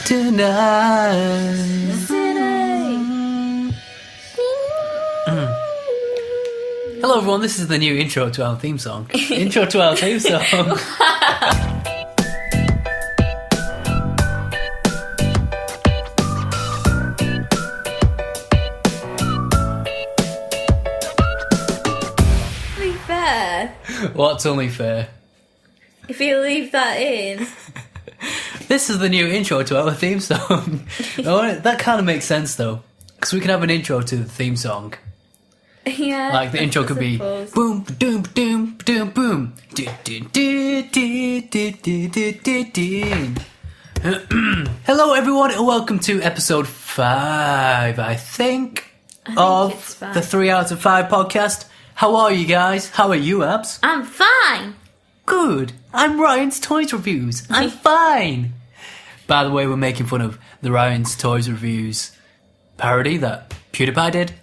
Tonight. Hello everyone, this is the new intro to our theme song. Intro to our theme song. Only fair. What's only fair? If you leave that in. This is the new intro to our theme song. That kind of makes sense though, because we can have an intro to the theme song. Yeah. Like the intro could be boom, doom, doom, doom, boom. Hello everyone and welcome to episode 5, I think of the 3 out of 5 podcast. How are you guys? How are you, Abs? I'm fine. Good. I'm Ryan's Toys Reviews. I'm fine. By the way, we're making fun of the Ryan's Toys Reviews parody that PewDiePie did.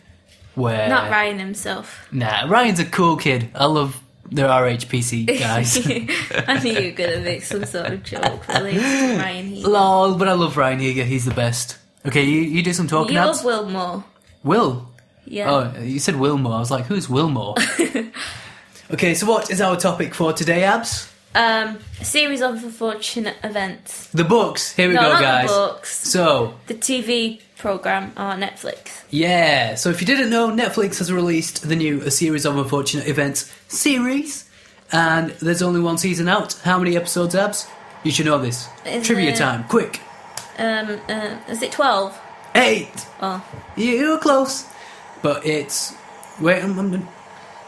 Where... Not Ryan himself. Nah, Ryan's a cool kid. I love the RHPC guys. I knew you were going to make some sort of joke related to Ryan Heger. Lol, but I love Ryan Heger. He's the best. Okay, you do some talking, You Abs? love Wilmore. Will? Yeah. Oh, you said Wilmore. I was like, who's Wilmore? Okay, so what is our topic for today, Abs? A series of unfortunate events. The books. Here we go, not guys. The books. So... The TV programme on Netflix. Yeah, so if you didn't know, Netflix has released the new A Series of Unfortunate Events series, and there's only one season out. How many episodes, Abs? You should know this. Trivia time, quick. Is it 12? 8! Oh. You were close. But it's... Wait,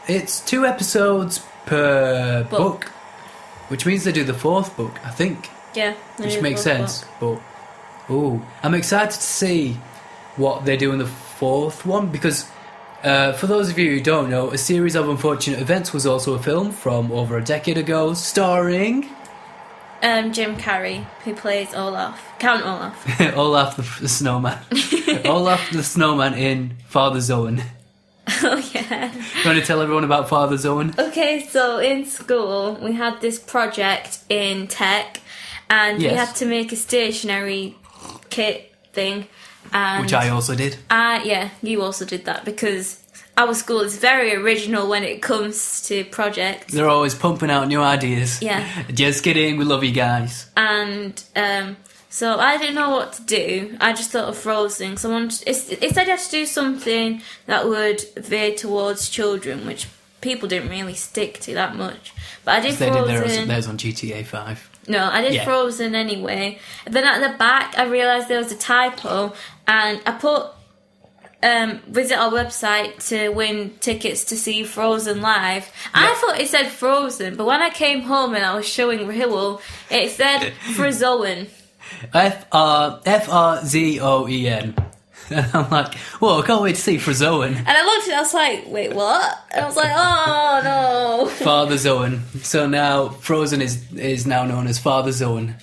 it's 2 episodes per book. Which means they do the 4th book, I think. Yeah. Which makes sense, but... Ooh, I'm excited to see what they do in the 4th one, because for those of you who don't know, A Series of Unfortunate Events was also a film from over a decade ago, starring... Jim Carrey, who plays Olaf. Count Olaf. Olaf the Snowman. Olaf the Snowman in Father Zoen. Oh, yeah. You want to tell everyone about Father Zoen? Okay, so in school, we had this project in tech, and Yes. we had to make a stationery kit thing. And Which I also did. yeah, you also did that, because our school is very original when it comes to projects. They're always pumping out new ideas. Yeah. Just kidding, we love you guys. And so I didn't know what to do. I just thought of Frozen. It said you had to do something that would veer towards children, which people didn't really stick to that much. But I did They Frozen. did theirs on GTA 5. No, I did Frozen anyway. And then at the back, I realised there was a typo, and I put visit our website to win tickets to see Frozen live. I thought it said Frozen, but when I came home and I was showing Rahul, it said Frozoen. F-R-Z-O-E-N. And I'm like, whoa, I can't wait to see Zoen. And I looked and I was like, wait, what? And I was like, oh no. Father Zoen. So now Frozen is now known as Father Zoen.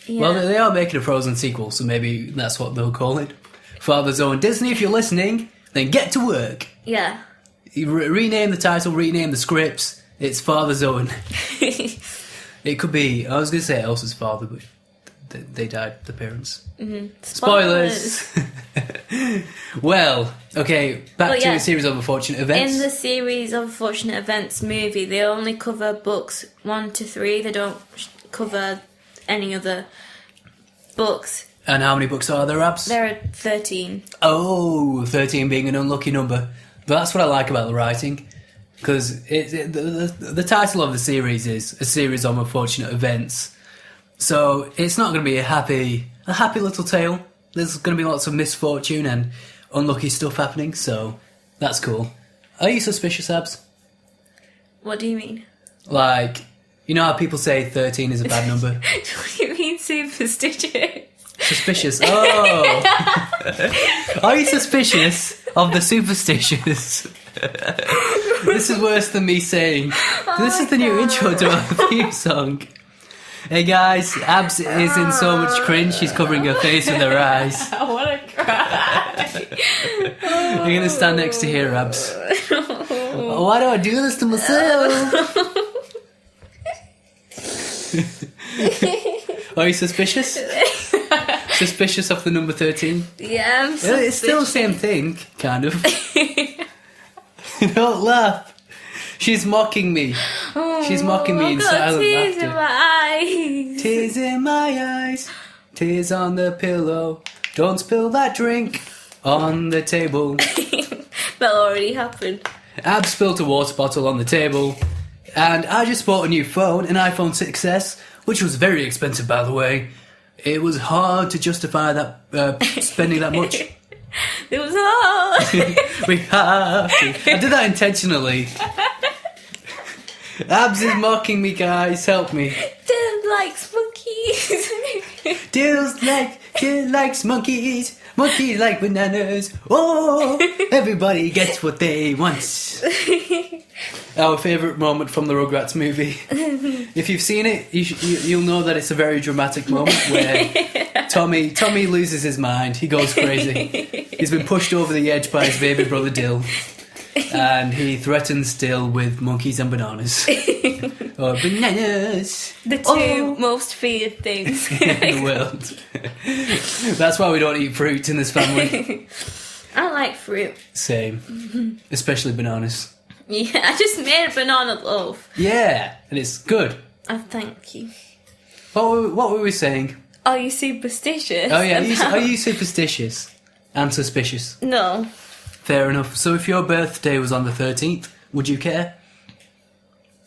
Yeah. Well, they are making a Frozen sequel, so maybe that's what they'll call it. Father Zoen. Disney, if you're listening, then get to work. Yeah. You rename the title, rename the scripts. It's Father Zoen. It could be, I was going to say Elsa's father, but they died, the parents. Mm-hmm. Spoilers! Well, okay, back to A Series of Unfortunate Events. In the Series of Unfortunate Events movie, they only cover books 1 to 3. They don't cover any other books. And how many books are there, Abs? There are 13. Oh, 13 being an unlucky number. But that's what I like about the writing. Because the title of the series is A Series of Unfortunate Events. So it's not going to be a happy little tale. There's going to be lots of misfortune and unlucky stuff happening, so that's cool. Are you suspicious, Abs? What do you mean? Like, you know how people say 13 is a bad number? What do you mean superstitious? Suspicious. Oh! Are you suspicious of the superstitious? This is worse than me saying. This is the new intro to our theme song. Hey guys, Abs is in so much cringe, she's covering her face with her eyes. I want to cry. You're going to stand next to her, Abs. Why do I do this to myself? Are you suspicious? suspicious of the number 13? Yeah, I'm suspicious. It's still the same thing, kind of. Don't laugh. She's mocking me. She's mocking me in silent tears laughter. in my eyes. Tears in my eyes. Tears on the pillow. Don't spill that drink on the table. That already happened. Ab spilled a water bottle on the table. And I just bought a new phone, an iPhone 6S, which was very expensive, by the way. It was hard to justify that spending that much. It was hard. We have to. I did that intentionally. Abs is mocking me, guys. Help me. Dylan likes monkeys. Dylan likes monkeys. Monkeys like bananas. Oh, everybody gets what they want. Our favourite moment from the Rugrats movie. If you've seen it, you'll know that it's a very dramatic moment where Tommy loses his mind. He goes crazy. He's been pushed over the edge by his baby brother Dill. And he threatens Dill with monkeys and bananas. Or bananas. The two most feared things in the world. That's why we don't eat fruit in this family. I like fruit. Same. Especially bananas. Yeah, I just made a banana loaf. Yeah, and it's good. Oh, thank you. What were we saying? Are you superstitious? Oh yeah, are you superstitious and suspicious? No. Fair enough. So if your birthday was on the 13th, would you care?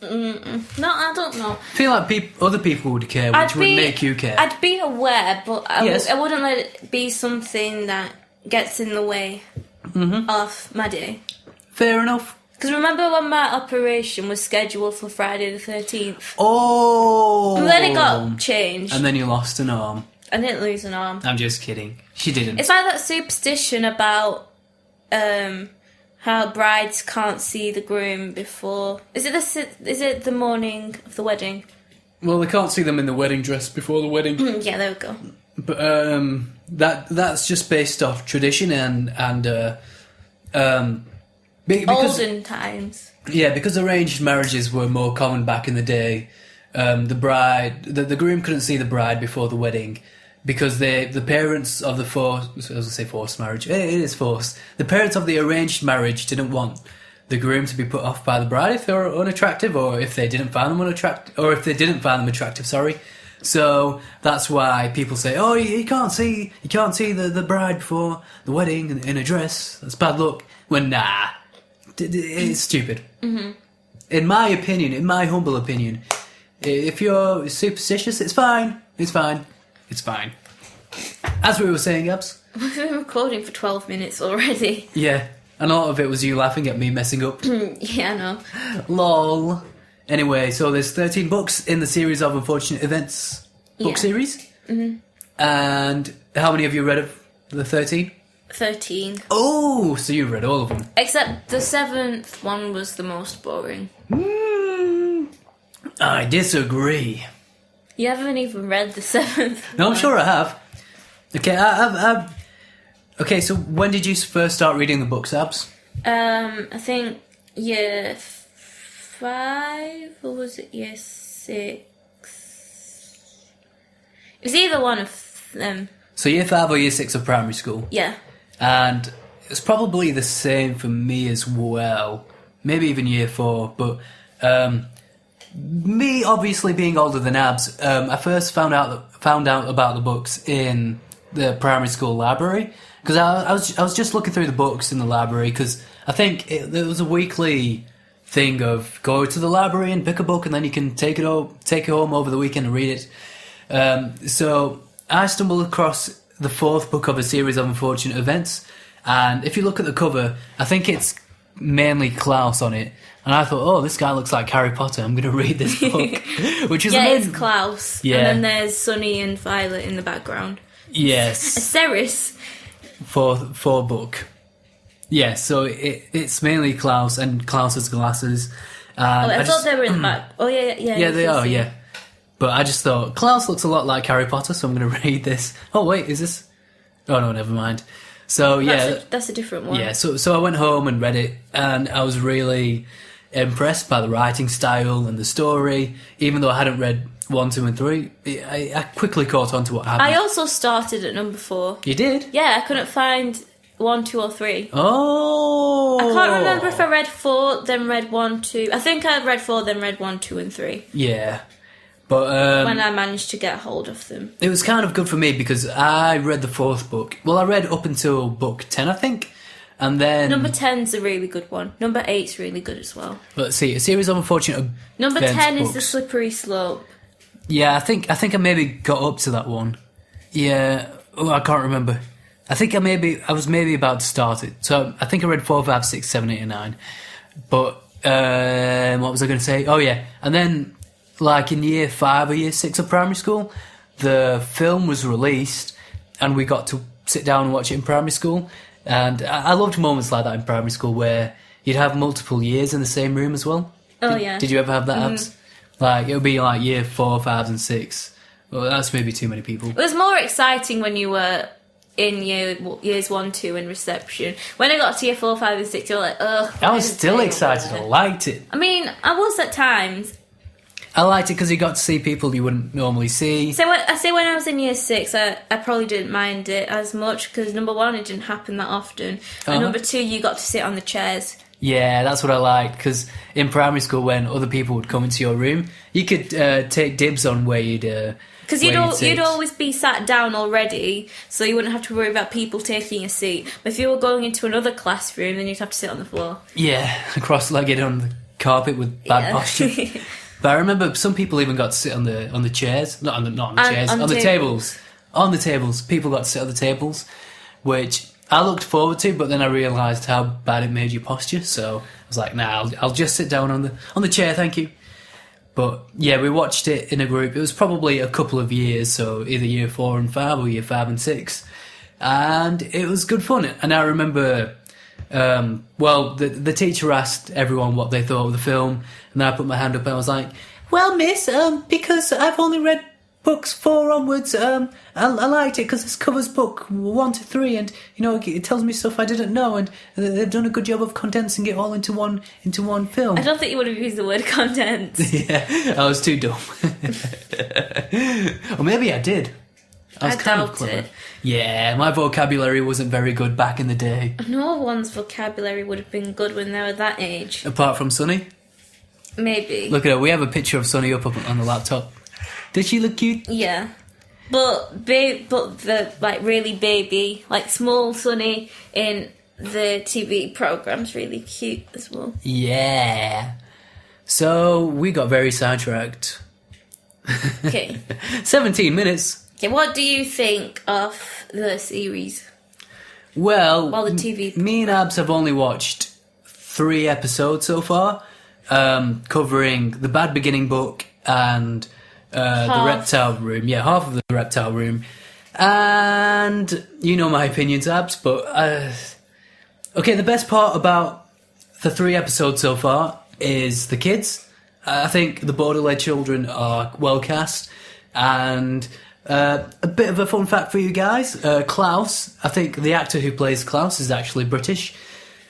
No, I don't know. I feel like other people would care, which would make you care. I'd be aware, but I wouldn't let it be something that gets in the way of my day. Fair enough. Because remember when my operation was scheduled for Friday the 13th? Oh! And then it got changed. And then you lost an arm. I didn't lose an arm. I'm just kidding. She didn't. It's like that superstition about how brides can't see the groom before. Is it the morning of the wedding? Well, they can't see them in the wedding dress before the wedding. Yeah, there we go. But that's just based off tradition and olden times. Yeah, because arranged marriages were more common back in the day. The groom couldn't see the bride before the wedding. Because the parents of the forced marriage. It is forced. The parents of the arranged marriage didn't want the groom to be put off by the bride if they were unattractive, or if they didn't find them attractive. Sorry. So that's why people say, "Oh, you can't see the bride before the wedding in a dress. That's bad luck." When nah, it's stupid. Mm-hmm. In my opinion, in my humble opinion, if you're superstitious, it's fine. It's fine. It's fine. As we were saying, Abs. We've been recording for 12 minutes already. Yeah, and a lot of it was you laughing at me messing up. Yeah, I know. Lol. Anyway, so there's 13 books in the series of Unfortunate Events book series. Mm-hmm. And how many have you read of the 13? 13. Oh, so you've read all of them. Except the 7th one was the most boring. I disagree. You haven't even read the 7th. No, I'm sure I have. Okay, okay, so when did you first start reading the books, Abs? I think year 5, or was it year 6? It was either one of them. So year 5 or year 6 of primary school? Yeah. And it's probably the same for me as well. Maybe even year 4, but me obviously being older than Abs, I first found out about the books in the primary school library, because I was just looking through the books in the library, because I think there was a weekly thing of go to the library and pick a book, and then you can take it home over the weekend and read it. So I stumbled across the 4th book of a series of Unfortunate Events, and if you look at the cover, I think it's mainly Klaus on it. And I thought, oh, this guy looks like Harry Potter. I'm going to read this book. Which is it's Klaus. Yeah. And then there's Sunny and Violet in the background. Yes. A Ceres. For book. Yeah, so it's mainly Klaus and Klaus's glasses. I thought they were in the back. Oh, yeah. Yeah, they are, yeah. But I just thought, Klaus looks a lot like Harry Potter, so I'm going to read this. Oh, wait, is this? Oh, no, never mind. So, yeah. That's a different one. Yeah, so I went home and read it, and I was really impressed by the writing style and the story, even though I hadn't read 1, 2, and 3. I quickly caught on to what happened. I also started at number 4. You did? Yeah, I couldn't find 1, 2, or 3. Oh! I can't remember if I read 4, then read 1, 2. I think I read 4, then read 1, 2, and 3. Yeah. But when I managed to get hold of them. It was kind of good for me because I read the 4th book. Well, I read up until book 10, I think. And then... Number 10's a really good one. Number 8's really good as well. Let's see. A series of unfortunate Number events 10 books. is The Slippery Slope. Yeah, I think I maybe got up to that one. Yeah. Oh, I can't remember. I was maybe about to start it. So I think I read 4, 5, 6, 7, 8, and 9. But what was I going to say? Oh, yeah. And then, like in year 5 or year 6 of primary school, the film was released and we got to sit down and watch it in primary school. And I loved moments like that in primary school where you'd have multiple years in the same room as well. Oh, yeah. Did you ever have that, Abs? Like, it would be like year 4, 5, and 6. Well, that's maybe too many people. It was more exciting when you were in years 1, 2 in reception. When I got to year 4, 5, and 6, you were like, ugh. I was still excited. I liked it. I mean, I was at times. I liked it because you got to see people you wouldn't normally see. So when I was in year 6, I probably didn't mind it as much because number 1, it didn't happen that often. And number 2, you got to sit on the chairs. Yeah, that's what I liked, because in primary school when other people would come into your room, you could take dibs on where you'd... Because you'd always be sat down already, so you wouldn't have to worry about people taking a seat. But if you were going into another classroom, then you'd have to sit on the floor. Yeah, cross-legged on the carpet with bad posture. But I remember some people even got to sit on the chairs. Not on the chairs, on the tables. On the tables. People got to sit on the tables, which... I looked forward to, but then I realised how bad it made your posture, so I was like, nah, I'll just sit down on the chair, thank you. But yeah, we watched it in a group. It was probably a couple of years, so either year 4 and 5 or year 5 and 6. And it was good fun. And I remember, the teacher asked everyone what they thought of the film, and then I put my hand up and I was like, well, miss, because I've only read books 4 onwards, I liked it because this covers book 1 to 3, and it tells me stuff I didn't know, and they've done a good job of condensing it all into one film. I don't think you would have used the word condense. Yeah, I was too dumb. Or maybe I did. I was kind of clever. It. Yeah, my vocabulary wasn't very good back in the day. No one's vocabulary would have been good when they were that age. Apart from Sunny. Maybe. Look at her. We have a picture of Sunny up on the laptop. Did she look cute? Yeah. But the really baby, small Sunny in the TV program's really cute as well. Yeah. So we got very sidetracked. Okay. 17 minutes. Okay, what do you think of the series? Well, the TV me and Abs have only watched 3 episodes so far, covering the Bad Beginning book and... the Reptile Room. Yeah, half of the Reptile Room. And you know my opinions, Abs, but... okay, the best part about the 3 episodes so far is the kids. I think the Borderline children are well cast. And a bit of a fun fact for you guys. Klaus, I think the actor who plays Klaus is actually British.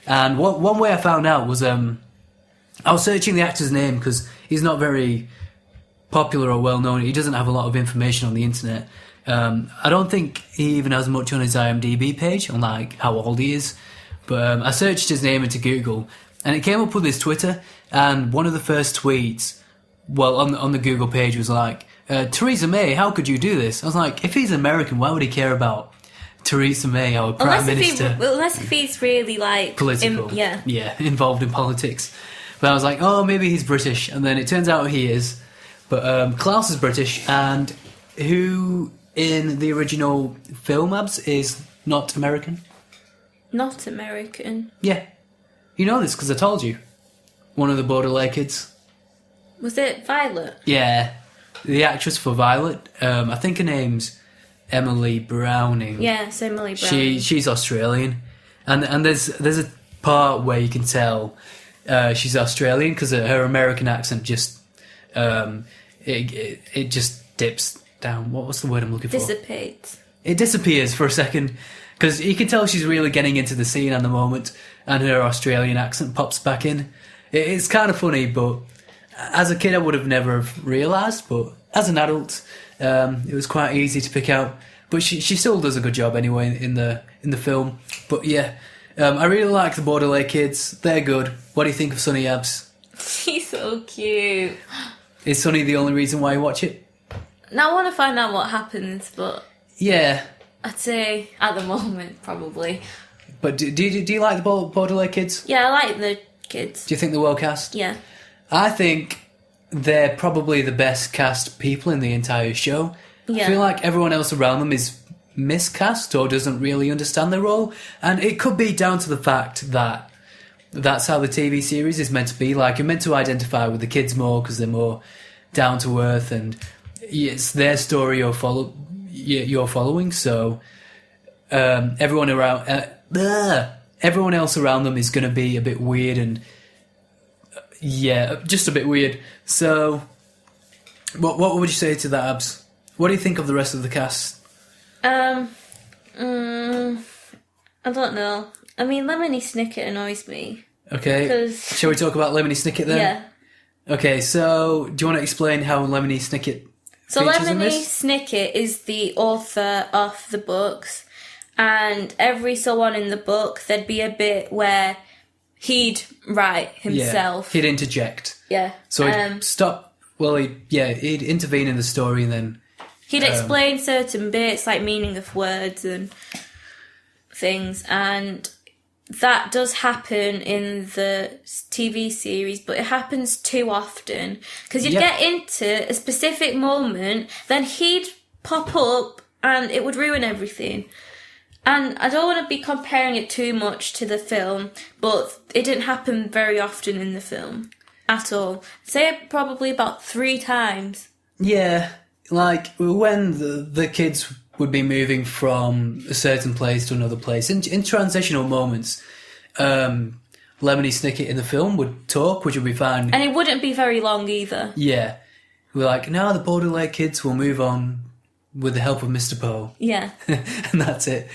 And one way I found out was... I was searching the actor's name because he's not very... popular or well known. He doesn't have a lot of information on the internet. I don't think he even has much on his IMDb page on how old he is. But I searched his name into Google and it came up with his Twitter, and one of the first tweets on the Google page was like, Theresa May, how could you do this? I was like, if he's American, why would he care about Theresa May, our Prime Minister? Unless if he's really political. Yeah, involved in politics. But I was like, oh, maybe he's British, and then it turns out he is. But Klaus is British, and who in the original film, Abs, is not American? Not American. Yeah. You know this because I told you. One of the Borderline kids. Was it Violet? Yeah. The actress for Violet, I think her name's Emily Browning. Yeah, it's Emily Browning. She's Australian. And there's a part where you can tell she's Australian because her American accent just... it just dips down. What's the word I'm looking for? Dissipates. It disappears for a second because you can tell she's really getting into the scene at the moment, and her Australian accent pops back in. It's kind of funny, but as a kid I would have never realised. But as an adult, it was quite easy to pick out. But she still does a good job anyway in the film. But yeah, I really like the Borderlay kids. They're good. What do you think of Sonny Abs? He's so cute. Is Sonny the only reason why you watch it? Now I want to find out what happens, but yeah, I'd say at the moment probably. But do you like the Borderlay kids? Yeah, I like the kids. Do you think they're well cast? Yeah. I think they're probably the best cast people in the entire show. Yeah. I feel like everyone else around them is miscast or doesn't really understand their role. And it could be down to the fact that that's how the TV series is meant to be. Like, you're meant to identify with the kids more because they're more down to earth and it's their story you're following. So everyone else around them is going to be a bit weird and just a bit weird. So what would you say to that, Abs? What do you think of the rest of the cast? I don't know. I mean, Lemony Snickett annoys me. Okay. Shall we talk about Lemony Snickett then? Yeah. Okay, so do you want to explain how Lemony Snickett So features in Lemony this? Snickett is the author of the books, and every so on in the book there'd be a bit where he'd write himself. Yeah, he'd interject. Yeah. So he'd stop. Well, he'd intervene in the story and then he'd explain certain bits, like meaning of words and things, and that does happen in the TV series, but it happens too often. Because you'd get into a specific moment, then he'd pop up and it would ruin everything. And I don't want to be comparing it too much to the film, but it didn't happen very often in the film. At all. I'd say it probably about 3 times. Yeah, like when the kids would be moving from a certain place to another place. In transitional moments, Lemony Snickett in the film would talk, which would be fine. And it wouldn't be very long either. Yeah. We're like, now the Borderlay kids will move on with the help of Mr. Poe. Yeah. And that's it.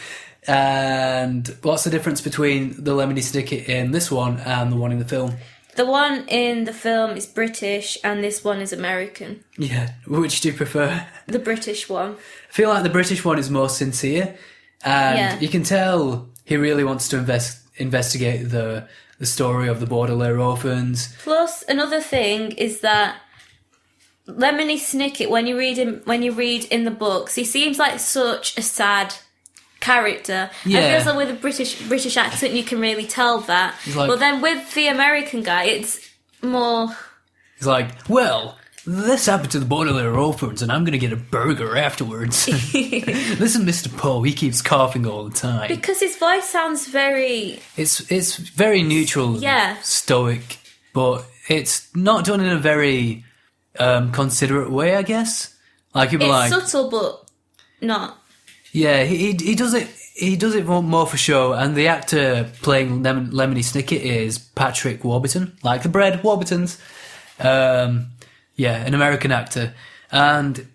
And what's the difference between the Lemony Snickett in this one and the one in the film? The one in the film is British and this one is American. Yeah. Which do you prefer? The British one. I feel like the British one is more sincere, and you can tell he really wants to investigate the story of the Borderlay orphans. Plus, another thing is that Lemony Snickett, when you read in the books, he seems like such a sad character. Yeah. I feel like with a British accent, you can really tell that. Like, but then with the American guy, it's more. He's like, well, this happened to the Borderlay orphans, and I'm going to get a burger afterwards. Listen, Mr. Poe, he keeps coughing all the time. Because his voice sounds very... It's very neutral and stoic, but it's not done in a very considerate way, I guess. Like, you'd be like... It's subtle, but not. Yeah, he does it. He does it more for show, and the actor playing Lemony Snickett is Patrick Warburton, like the bread Warburtons. Yeah, an American actor, and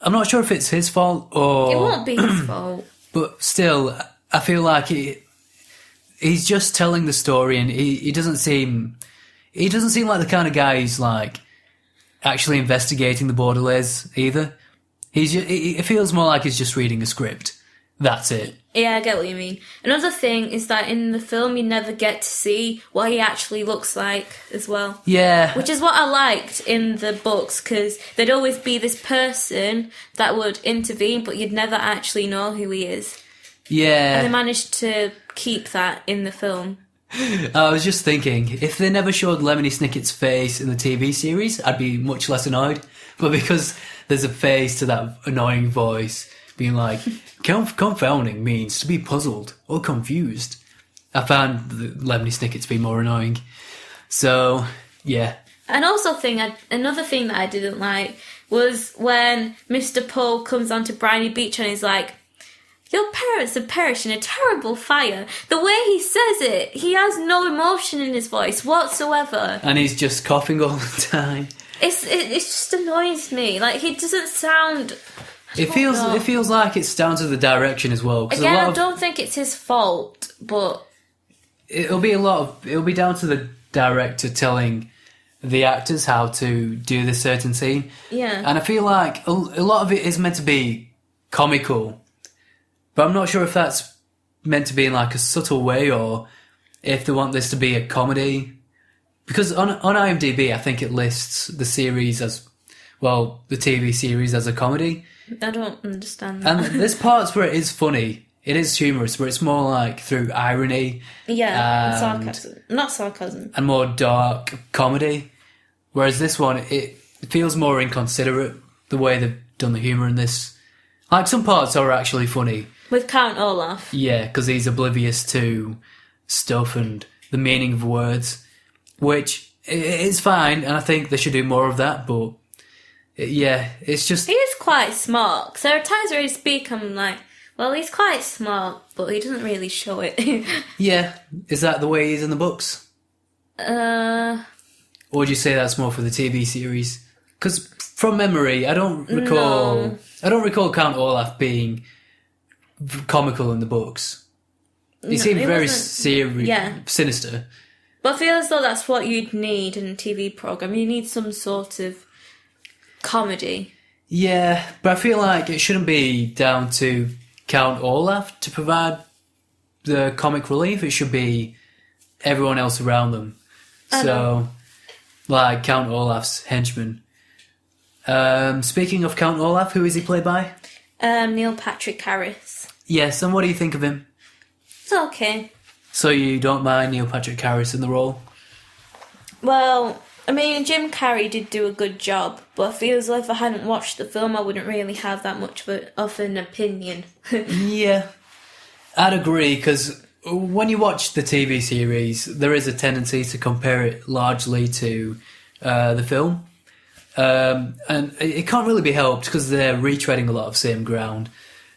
I'm not sure if it's his fault or it won't be his fault. But still, I feel like he's just telling the story, and he doesn't seem like the kind of guy who's like actually investigating the Borderlays either. It feels more like he's just reading a script. That's it. Yeah, I get what you mean. Another thing is that in the film you never get to see what he actually looks like as well. Yeah. Which is what I liked in the books, because there'd always be this person that would intervene, but you'd never actually know who he is. Yeah. And they managed to keep that in the film. I was just thinking, if they never showed Lemony Snickett's face in the TV series, I'd be much less annoyed. But because there's a face to that annoying voice being like, confounding means to be puzzled or confused, I found Lemony Snickett to be more annoying. So, yeah. And also another thing that I didn't like was when Mr. Poe comes onto Briny Beach and he's like, your parents have perished in a terrible fire. The way he says it, he has no emotion in his voice whatsoever. And he's just coughing all the time. It just annoys me. Like, he doesn't sound... It feels like it's down to the direction as well. Again, I don't think it's his fault, but... It'll be down to the director telling the actors how to do this certain scene. Yeah. And I feel like a lot of it is meant to be comical, but I'm not sure if that's meant to be in like a subtle way or if they want this to be a comedy. Because on IMDb, I think it lists the series as, well, the TV series as a comedy. I don't understand that. And there's parts where it is funny. It is humorous, but it's more like through irony. Yeah, and sarcasm. Not sarcasm. And more dark comedy. Whereas this one, it feels more inconsiderate, the way they've done the humour in this. Like, some parts are actually funny. With Count Olaf. Yeah, because he's oblivious to stuff and the meaning of words, which is fine, and I think they should do more of that, but yeah, it's just... He is quite smart, because there are times where he speaks, I'm like, well, he's quite smart, but he doesn't really show it. Yeah, is that the way he is in the books? Or would you say that's more for the TV series? Because from memory, I don't recall Count Olaf being comical in the books. He seemed very sinister. But I feel as though that's what you'd need in a TV programme. You need some sort of comedy. Yeah, but I feel like it shouldn't be down to Count Olaf to provide the comic relief. It should be everyone else around them. So, like Count Olaf's henchman. Speaking of Count Olaf, who is he played by? Neil Patrick Harris. Yes, and what do you think of him? It's okay. So you don't mind Neil Patrick Harris in the role? Well, I mean, Jim Carrey did do a good job, but I feel as though if I hadn't watched the film, I wouldn't really have that much of an opinion. Yeah, I'd agree, because when you watch the TV series, there is a tendency to compare it largely to the film. And it can't really be helped because they're retreading a lot of same ground.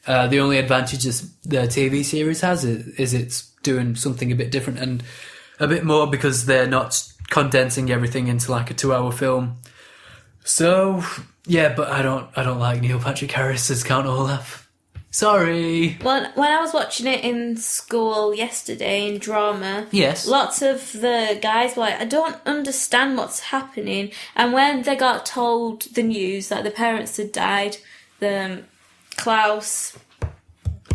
The only advantage the TV series has is it's doing something a bit different and a bit more because they're not condensing everything into like a 2-hour film. So yeah, but I don't like Neil Patrick Harris as Count Olaf. Sorry. Well, when I was watching it in school yesterday in drama, yes, lots of the guys were like, I don't understand what's happening. And when they got told the news that the parents had died, Klaus,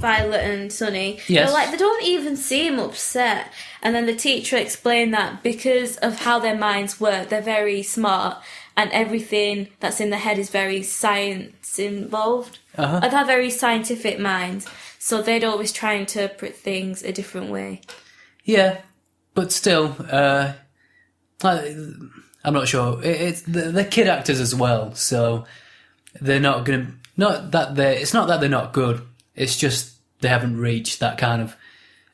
Violet and Sonny, yes, they're like, they don't even seem upset. And then the teacher explained that because of how their minds work, they're very smart and everything that's in their head is very science involved. They have very scientific minds, so they'd always try and interpret things a different way. Yeah, but still, I'm not sure. They're kid actors as well, so they're not gonna. It's not that they're not good. It's just they haven't reached that kind of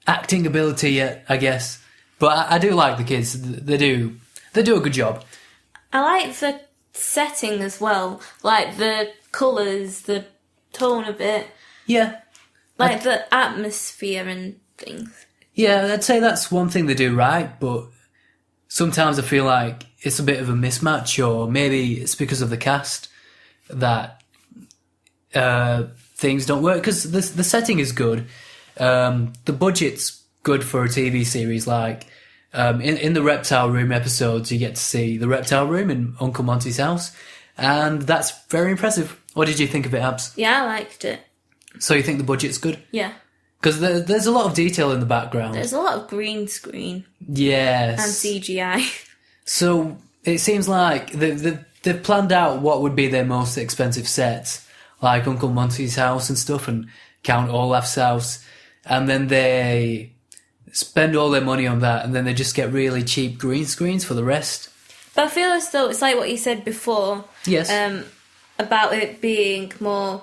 acting ability yet, I guess. But I do like the kids. They do a good job. I like the setting as well, like the colours, the tone of it. Yeah. Like the atmosphere and things. Yeah, I'd say that's one thing they do right, but sometimes I feel like it's a bit of a mismatch, or maybe it's because of the cast that things don't work, because the setting is good. The budget's good for a TV series. Like in the Reptile Room episodes, you get to see the Reptile Room in Uncle Monty's house, and that's very impressive. What did you think of it, Abs? Yeah, I liked it. So you think the budget's good? Yeah. Because there's a lot of detail in the background. There's a lot of green screen. Yes. And CGI. So it seems like they've planned out what would be their most expensive sets, like Uncle Monty's house and stuff, and Count Olaf's house, and then they spend all their money on that, and then they just get really cheap green screens for the rest. But I feel as though it's like what you said before. Yes. About it being more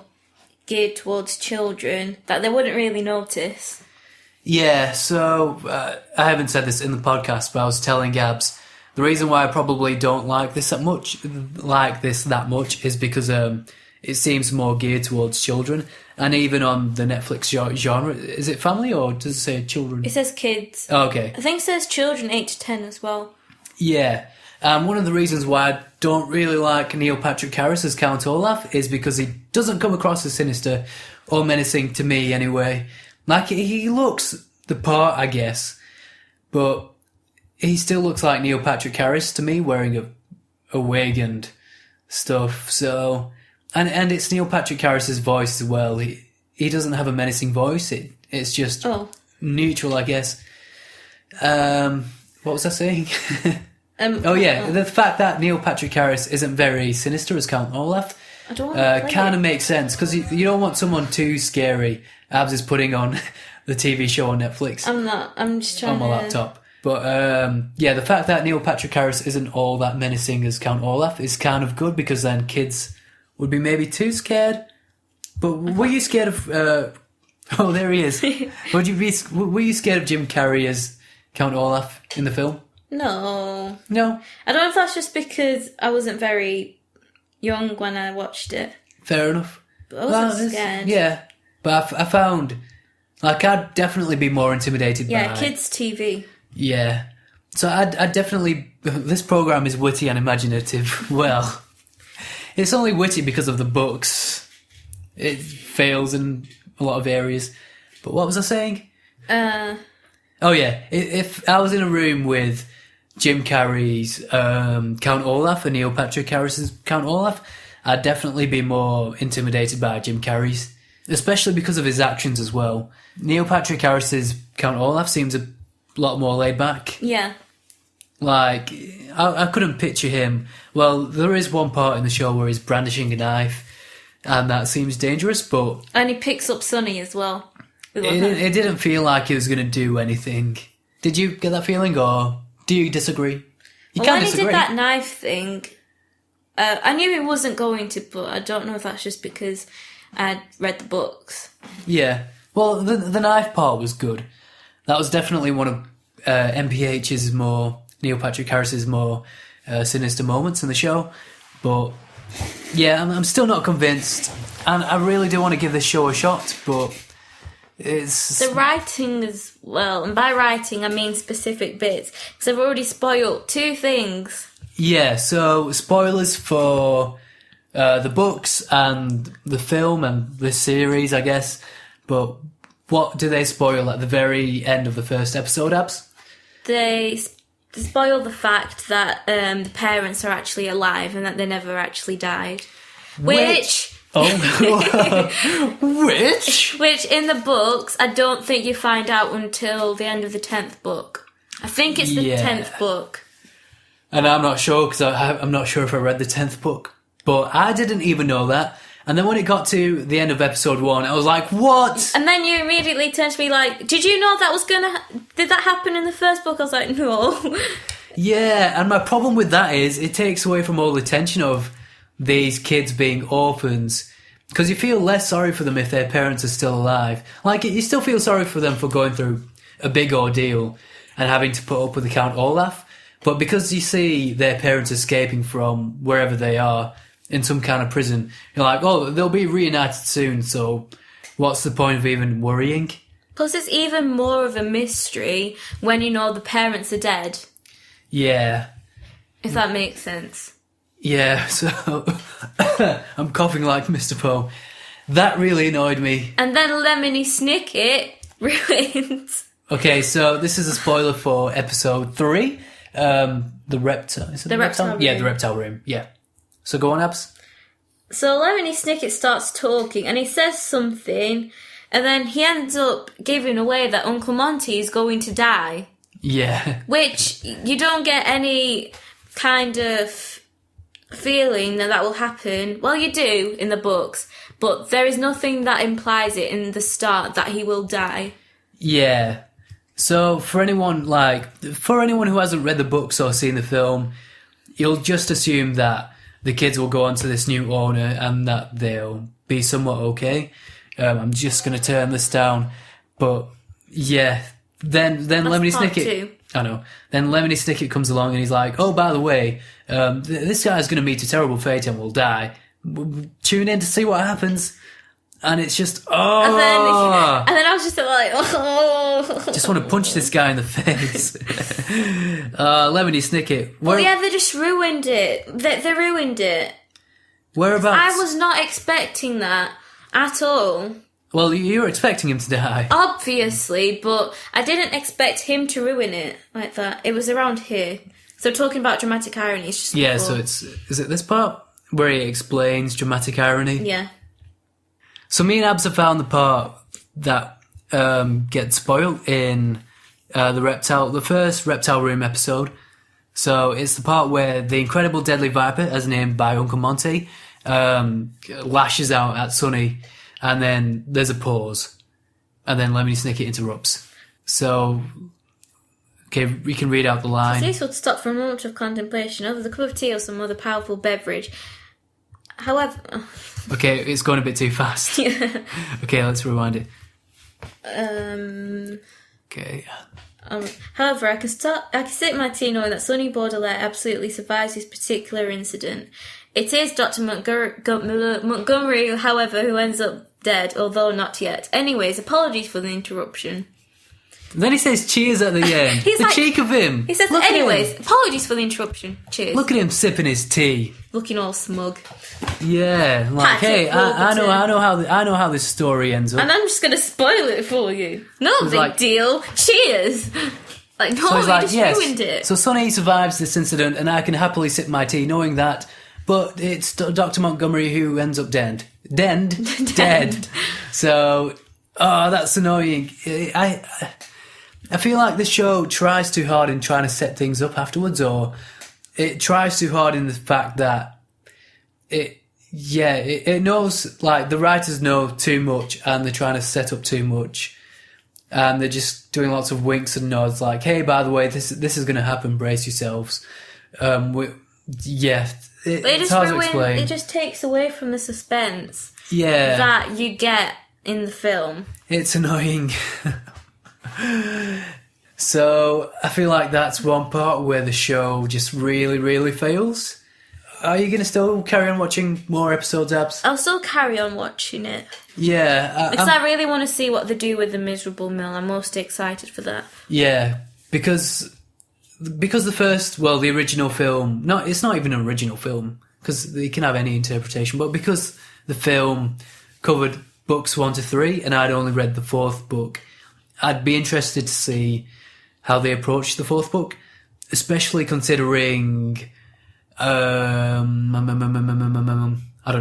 geared towards children, that they wouldn't really notice. Yeah, so I haven't said this in the podcast, but I was telling Gabs the reason why I probably don't like this that much is because it seems more geared towards children, and even on the Netflix genre, is it family or does it say children? It says kids. Oh, okay. I think it says children 8 to 10 as well. Yeah. One of the reasons why I don't really like Neil Patrick Harris as Count Olaf is because he doesn't come across as sinister or menacing to me anyway. Like, he looks the part, I guess, but he still looks like Neil Patrick Harris to me, wearing a a wig and stuff. So, and it's Neil Patrick Harris's voice as well. He doesn't have a menacing voice. It's just neutral, I guess. What was I saying? The fact that Neil Patrick Harris isn't very sinister as Count Olaf kind of makes sense, because you don't want someone too scary. Abs is putting on the TV show on Netflix. I'm not. I'm just trying on my laptop. But the fact that Neil Patrick Harris isn't all that menacing as Count Olaf is kind of good, because then kids would be maybe too scared. But were you scared of... oh, there he is. Were you scared of Jim Carrey as Count Olaf in the film? No. No? I don't know if that's just because I wasn't very young when I watched it. Fair enough. But I wasn't scared. Yeah. But I found... Like, I'd definitely be more intimidated by... Yeah, kids' TV. Yeah. So I'd definitely... This programme is witty and imaginative. Well, it's only witty because of the books. It fails in a lot of areas. But what was I saying? Oh, yeah. If I was in a room with Jim Carrey's Count Olaf and Neil Patrick Harris's Count Olaf, I'd definitely be more intimidated by Jim Carrey's. Especially because of his actions as well. Neil Patrick Harris's Count Olaf seems a lot more laid back. Yeah. Like, I couldn't picture him. Well, there is one part in the show where he's brandishing a knife, and that seems dangerous, but... And he picks up Sonny as well. It didn't feel like he was going to do anything. Did you get that feeling, or do you disagree? You can't disagree. When he did that knife thing, I knew he wasn't going to, but I don't know if that's just because I'd read the books. Yeah. Well, the knife part was good. That was definitely one of MPH's more... Neil Patrick Harris's more sinister moments in the show. But, yeah, I'm still not convinced. And I really do want to give this show a shot, but it's... The writing as well, and by writing I mean specific bits, because I've already spoiled two things. Yeah, so spoilers for the books and the film and the series, I guess. But what do they spoil at the very end of the first episode, Abs? They spoil the fact that the parents are actually alive and that they never actually died. Which Which in the books, I don't think you find out until the end of the 10th book. I think it's the 10th book. And I'm not sure, because I'm not sure if I read the 10th book. But I didn't even know that. And then when it got to the end of episode 1, I was like, what? And then you immediately turned to me like, did you know that was going to... Did that happen in the first book? I was like, no. Yeah, and my problem with that is it takes away from all the tension of these kids being orphans. Because you feel less sorry for them if their parents are still alive. Like, you still feel sorry for them for going through a big ordeal and having to put up with the Count Olaf. But because you see their parents escaping from wherever they are in some kind of prison, you're like, oh, they'll be reunited soon, so what's the point of even worrying? Plus, it's even more of a mystery when you know the parents are dead. Yeah. If that makes sense. Yeah, so I'm coughing like Mr. Poe. That really annoyed me. And then Lemony Snickett ruins. Okay, so this is a spoiler for episode 3. The reptile. Is it the reptile room? Yeah, the reptile room. Yeah. So go on, Abs. So Lemony Snickett starts talking and he says something, and then he ends up giving away that Uncle Monty is going to die. Yeah. Which you don't get any kind of feeling that will happen. Well, you do in the books, but there is nothing that implies it in the start that he will die. Yeah. So for anyone who hasn't read the books or seen the film, you'll just assume that the kids will go on to this new owner and that they'll be somewhat okay. I'm just going to turn this down. But yeah, then Lemony Snickett... I know. Then Lemony Snickett comes along and he's like, oh, by the way, this guy's going to meet a terrible fate and will die. Tune in to see what happens. And it's just, oh. And then I was just like, oh. Just want to punch this guy in the face. Lemony Snickett. Well, yeah, they just ruined it. They ruined it. Whereabouts? I was not expecting that at all. Well, you were expecting him to die. Obviously, but I didn't expect him to ruin it like that. It was around here. So talking about dramatic irony, it's just Yeah, before. so is it this part where he explains dramatic irony? Yeah. So me and Abs have found the part that gets spoiled in the first Reptile Room episode. So it's the part where the incredible deadly viper, as named by Uncle Monty, lashes out at Sonny, and then there's a pause, and then Lemony Snickett interrupts. So, okay, we can read out the line. This would stop for a moment of contemplation over the cup of tea or some other powerful beverage. However... Okay, it's going a bit too fast. Yeah. Okay, let's rewind it. Okay. However, I can sip my tea knowing that Sonny Baudelaire absolutely survives this particular incident. It is Dr. Montgomery, however, who ends up dead, although not yet. Anyways, apologies for the interruption. Then he says cheers at the end. He's the like- cheek of him. He says, Look at anyways, him. apologies for the interruption. Cheers. Look at him sipping his tea. Looking all smug. Yeah, like, Patrick hey, I know how this story ends up. And I'm just going to spoil it for you. No big like- deal. Cheers. Like, no, So he's you like, just yes. ruined it. So Sonny survives this incident, and I can happily sip my tea knowing that. But it's Dr. Montgomery who ends up dead. Dead. So, that's annoying. I feel like the show tries too hard in trying to set things up afterwards, or it tries too hard in the fact that it knows, like, the writers know too much and they're trying to set up too much, and they're just doing lots of winks and nods like, hey, by the way, this is going to happen, brace yourselves. It's hard to explain. It just takes away from the suspense Yeah. that you get in the film. It's annoying. So I feel like that's one part where the show just really, really fails. Are you going to still carry on watching more episodes, Abs? I'll still carry on watching it. Yeah. Because I really want to see what they do with the Miserable Mill. I'm most excited for that. Yeah, because the first, the original film, it's not even an original film, because you can have any interpretation, but because the film covered books 1 to 3, and I'd only read the 4th book, I'd be interested to see how they approach the 4th book, especially considering, I don't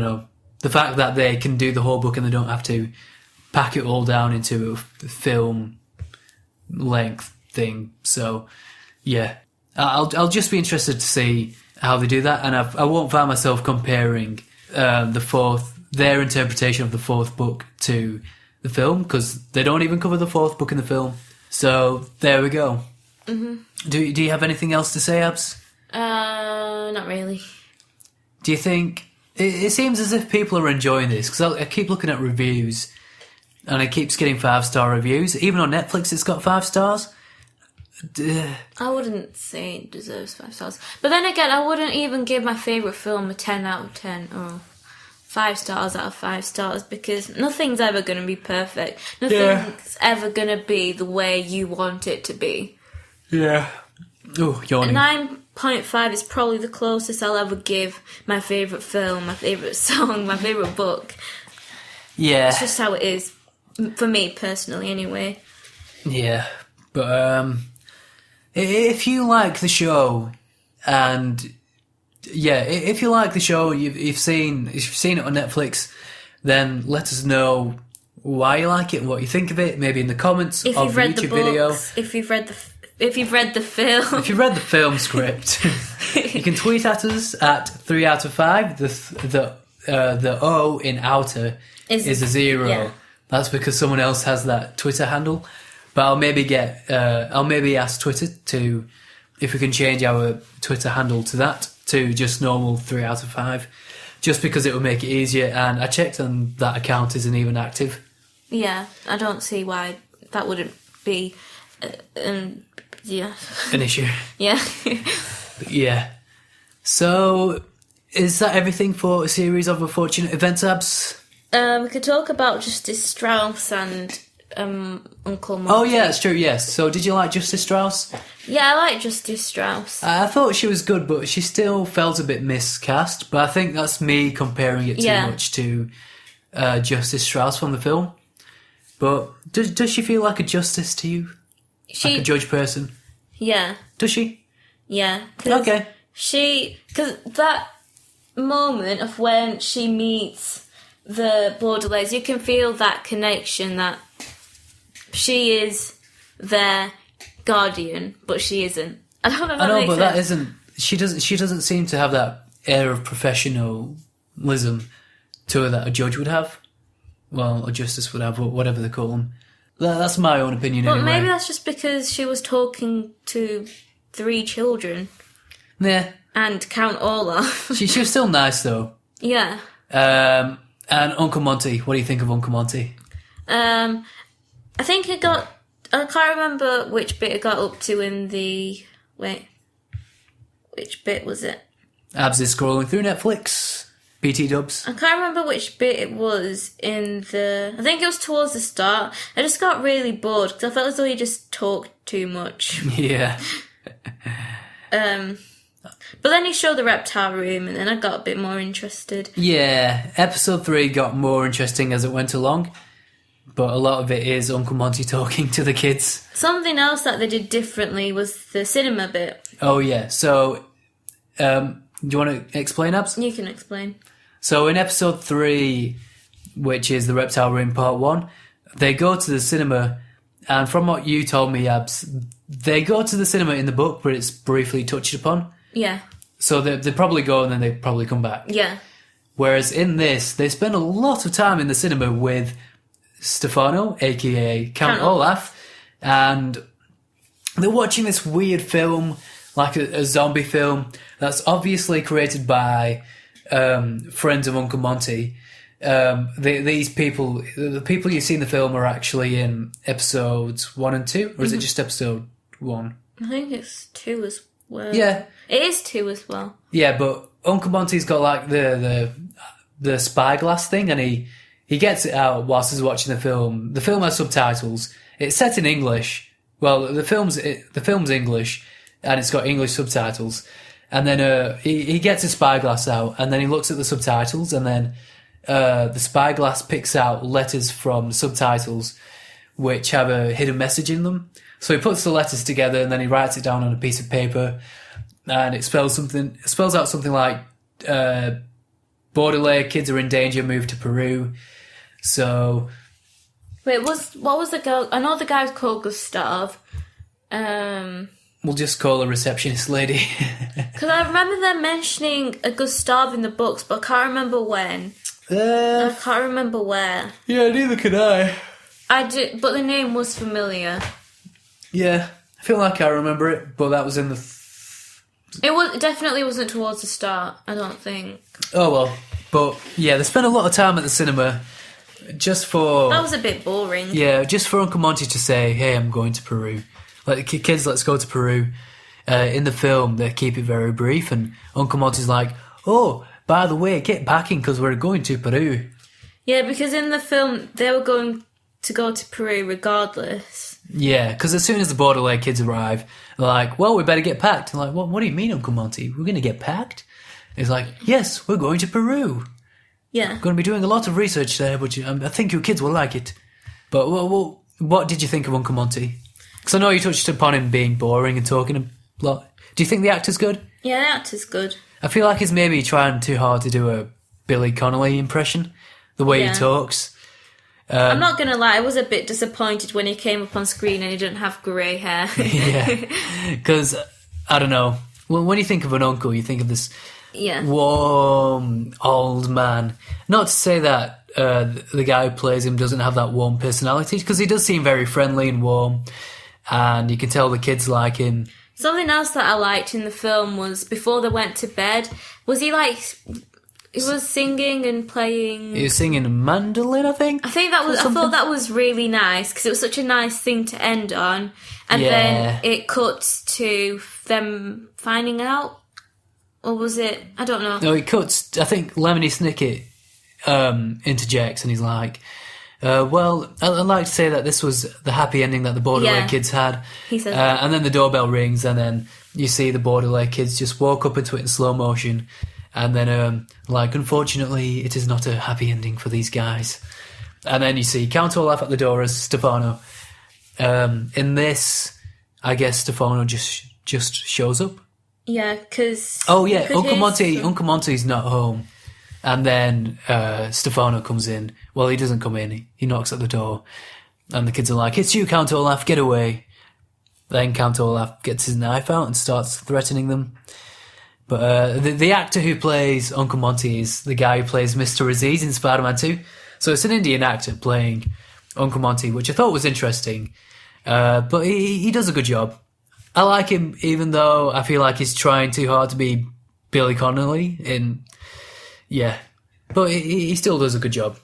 know, the fact that they can do the whole book and they don't have to pack it all down into a film length thing. So, yeah, I'll just be interested to see how they do that, and I won't find myself comparing their interpretation of the 4th book to the film, because they don't even cover the 4th book in the film. So there we go. Mm-hmm. Do you have anything else to say, Abs? Not really. Do you think it seems as if people are enjoying this? Because I keep looking at reviews, and it keeps getting 5-star reviews. Even on Netflix, it's got 5 stars. I wouldn't say it deserves 5 stars. But then again, I wouldn't even give my favourite film a 10 out of 10 or 5 stars out of 5 stars, because nothing's ever going to be perfect. Nothing's ever going to be the way you want it to be. Yeah. Oh, yawning. 9.5 is probably the closest I'll ever give my favourite film, my favourite song, my favourite book. Yeah. It's just how it is, for me personally anyway. Yeah. But if you like the show, and if you like the show, you've seen it on Netflix, then let us know why you like it and what you think of it. Maybe in the comments If of you've the read YouTube the books, video. if you've read the film, If you've read the film script, you can tweet at us at 3 out of 5. The O in outer is a 0. yeah. That's because someone else has that Twitter handle. But I'll maybe ask Twitter to, if we can change our Twitter handle to that, to just normal 3 out of 5, just because it will make it easier. And I checked, and that account isn't even active. Yeah, I don't see why that wouldn't be An issue. Yeah. Yeah. So, is that everything for a series of unfortunate events, Abs? We could talk about Justice Strauss and Uncle Monty. Oh, yeah, it's true, yes. So, did you like Justice Strauss? Yeah, I like Justice Strauss. I thought she was good, but she still felt a bit miscast. But I think that's me comparing it too much to Justice Strauss from the film. But does she feel like a justice to you? Like a judge person? Yeah. Does she? Yeah. Okay. Because that moment of when she meets the Baudelaires, you can feel that connection, that she is their guardian, but she isn't. I don't know if that makes sense. That isn't... She doesn't seem to have that air of professionalism to her that a judge would have. Well, a justice would have, whatever they call them. That's my own opinion anyway. But maybe that's just because she was talking to 3 children. Yeah. And Count Olaf. she was still nice, though. Yeah. And Uncle Monty. What do you think of Uncle Monty? I think I can't remember which bit it got up to in the... Wait. Which bit was it? Abs is scrolling through Netflix. BT dubs. I can't remember which bit it was in the... I think it was towards the start. I just got really bored because I felt as though he just talked too much. Yeah. But then he showed the reptile room and then I got a bit more interested. Yeah. Episode 3 got more interesting as it went along. But a lot of it is Uncle Monty talking to the kids. Something else that they did differently was the cinema bit. Oh, yeah. So, do you want to explain, Abs? You can explain. So in episode 3, which is the Reptile Room Part 1, they go to the cinema, and from what you told me, Abs, they go to the cinema in the book, but it's briefly touched upon. Yeah. So they probably go and then they probably come back. Yeah. Whereas in this, they spend a lot of time in the cinema with Stefano, a.k.a. Count Olaf, and they're watching this weird film, like a zombie film, that's obviously created by... friends of Uncle Monty. These people, the people you see in the film are actually in episodes 1 and 2, or is it just episode 1? I think it's 2 as well. Yeah. It is 2 as well. Yeah, but Uncle Monty's got like the spyglass thing, and he gets it out whilst he's watching the film. The film has subtitles. It's set in English. Well, the film's English, and it's got English subtitles. And then he gets his spyglass out, and then he looks at the subtitles, and then the spyglass picks out letters from subtitles which have a hidden message in them. So he puts the letters together, and then he writes it down on a piece of paper, and it spells out something like Baudelaire kids are in danger, move to Peru. So wait, what was the girl? I know the guy was called Gustav. We'll just call her receptionist lady. Because I remember them mentioning a Gustav in the books, but I can't remember when. I can't remember where. Yeah, neither can I. I do, but the name was familiar. Yeah, I feel like I remember it, but that was in the... It definitely wasn't towards the start, I don't think. Oh well, but yeah, they spent a lot of time at the cinema just for... That was a bit boring. Yeah, just for Uncle Monty to say, hey, I'm going to Peru. Like, kids, let's go to Peru. In the film, they keep it very brief, and Uncle Monty's like, oh, by the way, get packing because we're going to Peru. Yeah, because in the film, they were going to go to Peru regardless. Yeah, because as soon as the Baudelaire kids arrive, they're like, well, we better get packed. I'm like, what do you mean, Uncle Monty? We're going to get packed? He's like, yes, we're going to Peru. Yeah. Going to be doing a lot of research there, but I think your kids will like it. But what did you think of Uncle Monty? Because I know you touched upon him being boring and talking a lot. Do you think the actor's good? Yeah, the actor's good. I feel like he's maybe trying too hard to do a Billy Connolly impression, the way he talks. I'm not going to lie, I was a bit disappointed when he came up on screen and he didn't have grey hair. Yeah, because, I don't know, when you think of an uncle, you think of this warm, old man. Not to say that the guy who plays him doesn't have that warm personality, because he does seem very friendly and warm, and you can tell the kids like him. Something else that I liked in the film was before they went to bed, he was singing and playing... He was singing a mandolin, I think? I thought that was really nice, because it was such a nice thing to end on. And then it cuts to them finding out. Or was it... I don't know. No, it cuts... I think Lemony Snickett interjects and he's like, well, I'd like to say that this was the happy ending that the Baudelaire kids had. He said and then the doorbell rings and then you see the Baudelaire kids just walk up into it in slow motion. And then, unfortunately, it is not a happy ending for these guys. And then you see Count Olaf at the door as Stefano. In this, I guess Stefano just shows up. Yeah, because... Oh, yeah, Uncle Monty's not home. And then Stefano comes in. Well, he doesn't come in. He knocks at the door. And the kids are like, "It's you, Count Olaf, get away." Then Count Olaf gets his knife out and starts threatening them. But the actor who plays Uncle Monty is the guy who plays Mr. Aziz in Spider-Man 2. So it's an Indian actor playing Uncle Monty, which I thought was interesting. But he does a good job. I like him, even though I feel like he's trying too hard to be Billy Connolly. Yeah. But he still does a good job.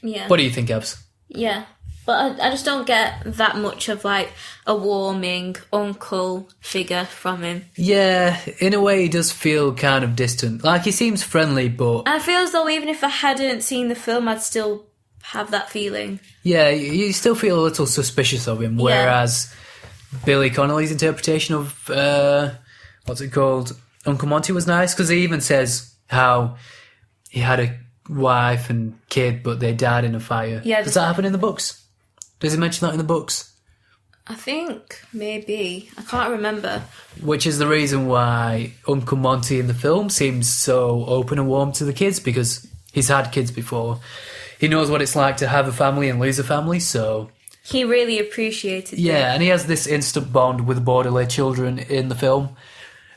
Yeah. What do you think, Abs? Yeah. But I just don't get that much of, like, a warming uncle figure from him. Yeah, in a way he does feel kind of distant. Like, he seems friendly, but... I feel as though even if I hadn't seen the film, I'd still have that feeling. Yeah, you still feel a little suspicious of him, whereas Billy Connolly's interpretation of, what's it called, Uncle Monty was nice, because he even says how he had a wife and kid, but they died in a fire. Yeah, does that happen in the books? Does he mention that in the books? I think, maybe. I can't remember. Which is the reason why Uncle Monty in the film seems so open and warm to the kids, because he's had kids before. He knows what it's like to have a family and lose a family, so... He really appreciated it. Yeah, and he has this instant bond with the Borderlay children in the film,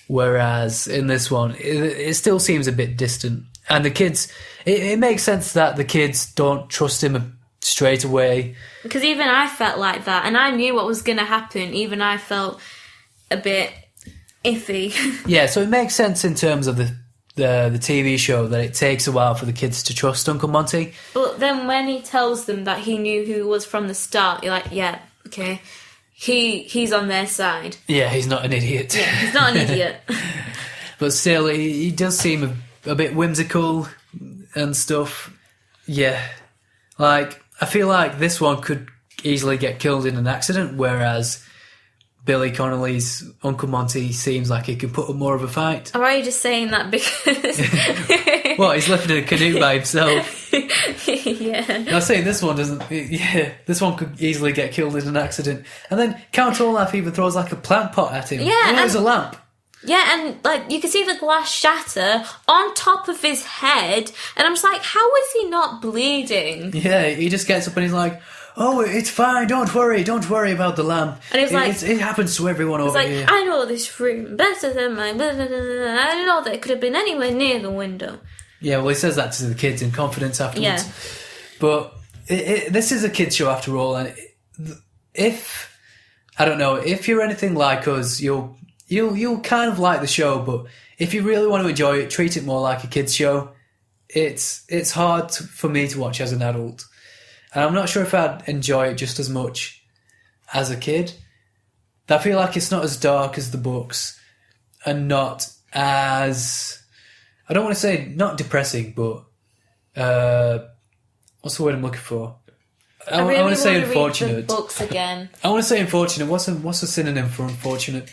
whereas in this one, it still seems a bit distant. And the kids... It makes sense that the kids don't trust him straight away. Because even I felt like that, and I knew what was going to happen. Even I felt a bit iffy. Yeah, so it makes sense in terms of the TV show that it takes a while for the kids to trust Uncle Monty. But then when he tells them that he knew who it was from the start, you're like, yeah, okay, he's on their side. Yeah, he's not an idiot. Yeah, he's not an idiot. But still, he does seem a bit whimsical and stuff. Yeah, like... I feel like this one could easily get killed in an accident, whereas Billy Connolly's Uncle Monty seems like he could put up more of a fight. Or are you just saying that because... What, he's left in a canoe by himself? Yeah. I'm saying this one doesn't... Yeah, this one could easily get killed in an accident. And then Count Olaf even throws like a plant pot at him. Yeah. There's a lamp. Yeah, and like you can see the glass shatter on top of his head, and I'm just like, how is he not bleeding? Yeah, he just gets up and he's like, "Oh, it's fine. Don't worry about the lamp. And he's like, it happens to everyone over here." I know this room better than my. Blah, blah, blah, blah. I know that it could have been anywhere near the window. Yeah, well, he says that to the kids in confidence afterwards. Yeah. But this is a kids show after all, and if you're anything like us, You'll kind of like the show, but if you really want to enjoy it, treat it more like a kids show. It's hard for me to watch as an adult, and I'm not sure if I'd enjoy it just as much as a kid. I feel like it's not as dark as the books, and not as... I don't want to say not depressing, but what's the word I'm looking for? I want to say unfortunate. Read the books again. I want to say unfortunate. What's a synonym for unfortunate?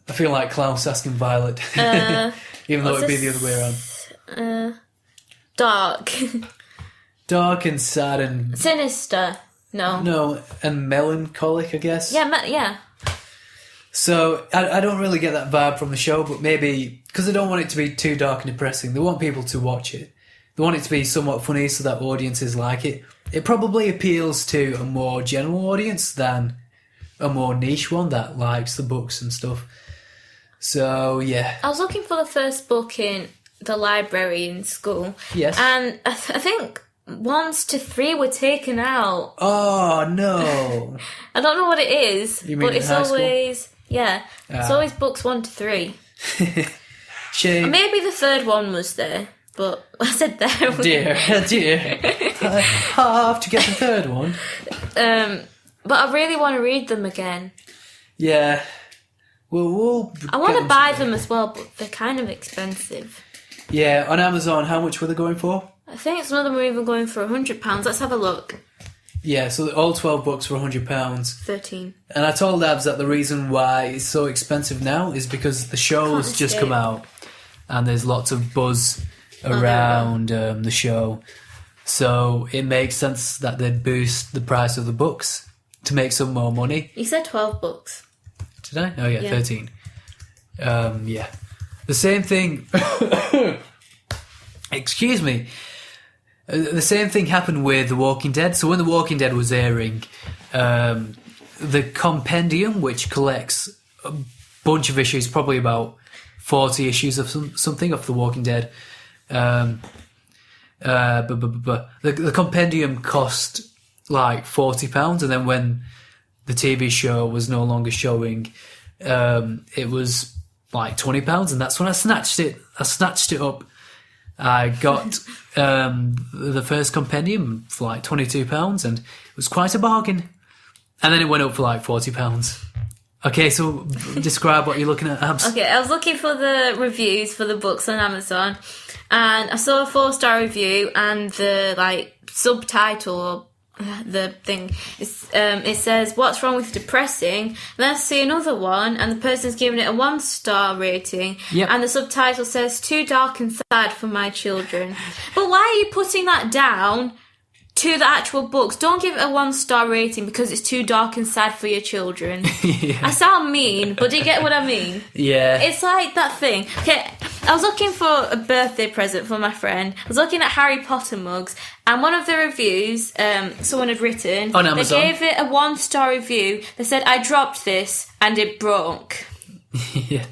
I feel like Klaus asking Violet, even though it'd be the other way around. Dark. Dark and sad and... Sinister. No, and melancholic, I guess. Yeah. So, I don't really get that vibe from the show, but maybe... Because I don't want it to be too dark and depressing. They want people to watch it. They want it to be somewhat funny so that audiences like it. It probably appeals to a more general audience than a more niche one that likes the books and stuff. So, yeah. I was looking for the first book in the library in school. Yes. And I think 1 to 3 were taken out. Oh, no. I don't know what it is, You mean but in it's high school? always... Yeah, it's always books 1 to 3. Shame. Maybe the third one was there, but I said there. Dear. I have to get the third one. But I really want to read them again. Yeah. We'll I want to buy them as well, but they're kind of expensive. Yeah, on Amazon, how much were they going for? I think some of them were even going for £100. Let's have a look. Yeah, so all 12 books were £100. 13. And I told Abs that the reason why it's so expensive now is because the show's just come out and there's lots of buzz around the show. So it makes sense that they'd boost the price of the books to make some more money. You said 12 books. Did I? Oh, yeah, 13. Yeah. The same thing... Excuse me. The same thing happened with The Walking Dead. So when The Walking Dead was airing, the compendium, which collects a bunch of issues, probably about 40 issues of something of The Walking Dead, the compendium cost like £40, and then when the TV show was no longer showing, it was like £20, and that's when I snatched it up. I got the first compendium for like £22, and it was quite a bargain. And then it went up for like £40. Okay, so describe what you're looking at, Abs. Okay, I was looking for the reviews for the books on Amazon, and I saw a 4-star review, and the like subtitle, the thing, it says, "What's wrong with depressing?" Then I see another one, and the person's giving it a 1-star rating, and the subtitle says, "Too dark and sad for my children." But why are you putting that down to the actual books? Don't give it a 1-star rating because it's too dark and sad for your children. I sound mean, but do you get what I mean? Yeah. It's like that thing. Okay, I was looking for a birthday present for my friend. I was looking at Harry Potter mugs, and one of the reviews someone had written, on Amazon, they gave it a 1-star review. They said, "I dropped this and it broke." Yeah.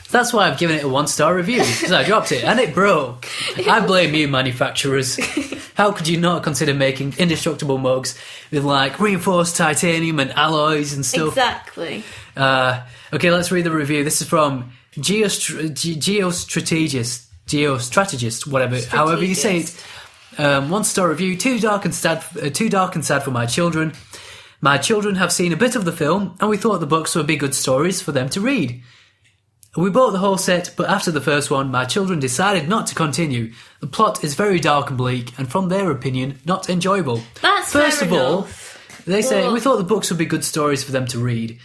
That's why I've given it a 1-star review, because I dropped it and it broke. I blame you, manufacturers. How could you not consider making indestructible mugs with like reinforced titanium and alloys and stuff? Exactly. Okay, let's read the review. This is from Geostrategist, whatever, however you say it. 1-star review. Too dark and sad for my children. My children have seen a bit of the film, and we thought the books would be good stories for them to read. We bought the whole set, but after the first one, my children decided not to continue. The plot is very dark and bleak, and from their opinion, not enjoyable. That's First fair of all, enough. they say, we thought the books would be good stories for them to read.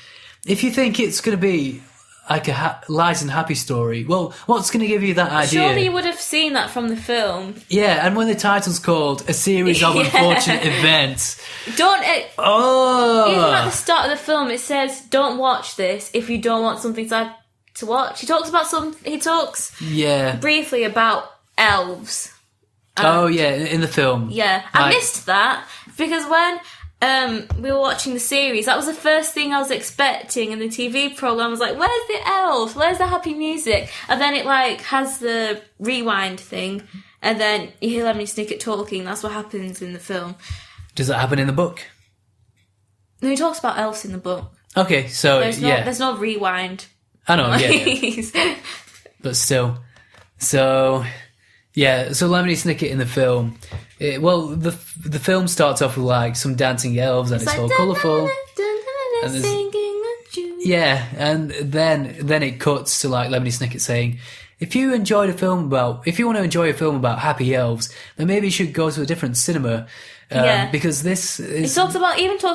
If you think it's going to be like a light and happy story, well, what's going to give you that idea? Surely you would have seen that from the film. Yeah, and when the title's called A Series of Unfortunate Events... Don't... Oh! Even at the start of the film, it says, "Don't watch this if you don't want something sad to watch." He talks briefly about elves. In the film. Yeah, I missed that because when we were watching the series, that was the first thing I was expecting in the TV program. I was like, "Where's the elves? Where's the happy music?" And then it like has the rewind thing, and then you hear Lemony Snickett talking. That's what happens in the film. Does that happen in the book? No, he talks about elves in the book. Okay, so there's no rewind. I know, yeah. But still. So Lemony Snickett in the film, the film starts off with like some dancing elves, and it's all colourful. Yeah, and then it cuts to like Lemony Snickett saying, if you want to enjoy a film about happy elves, then maybe you should go to a different cinema. Because this is... He talks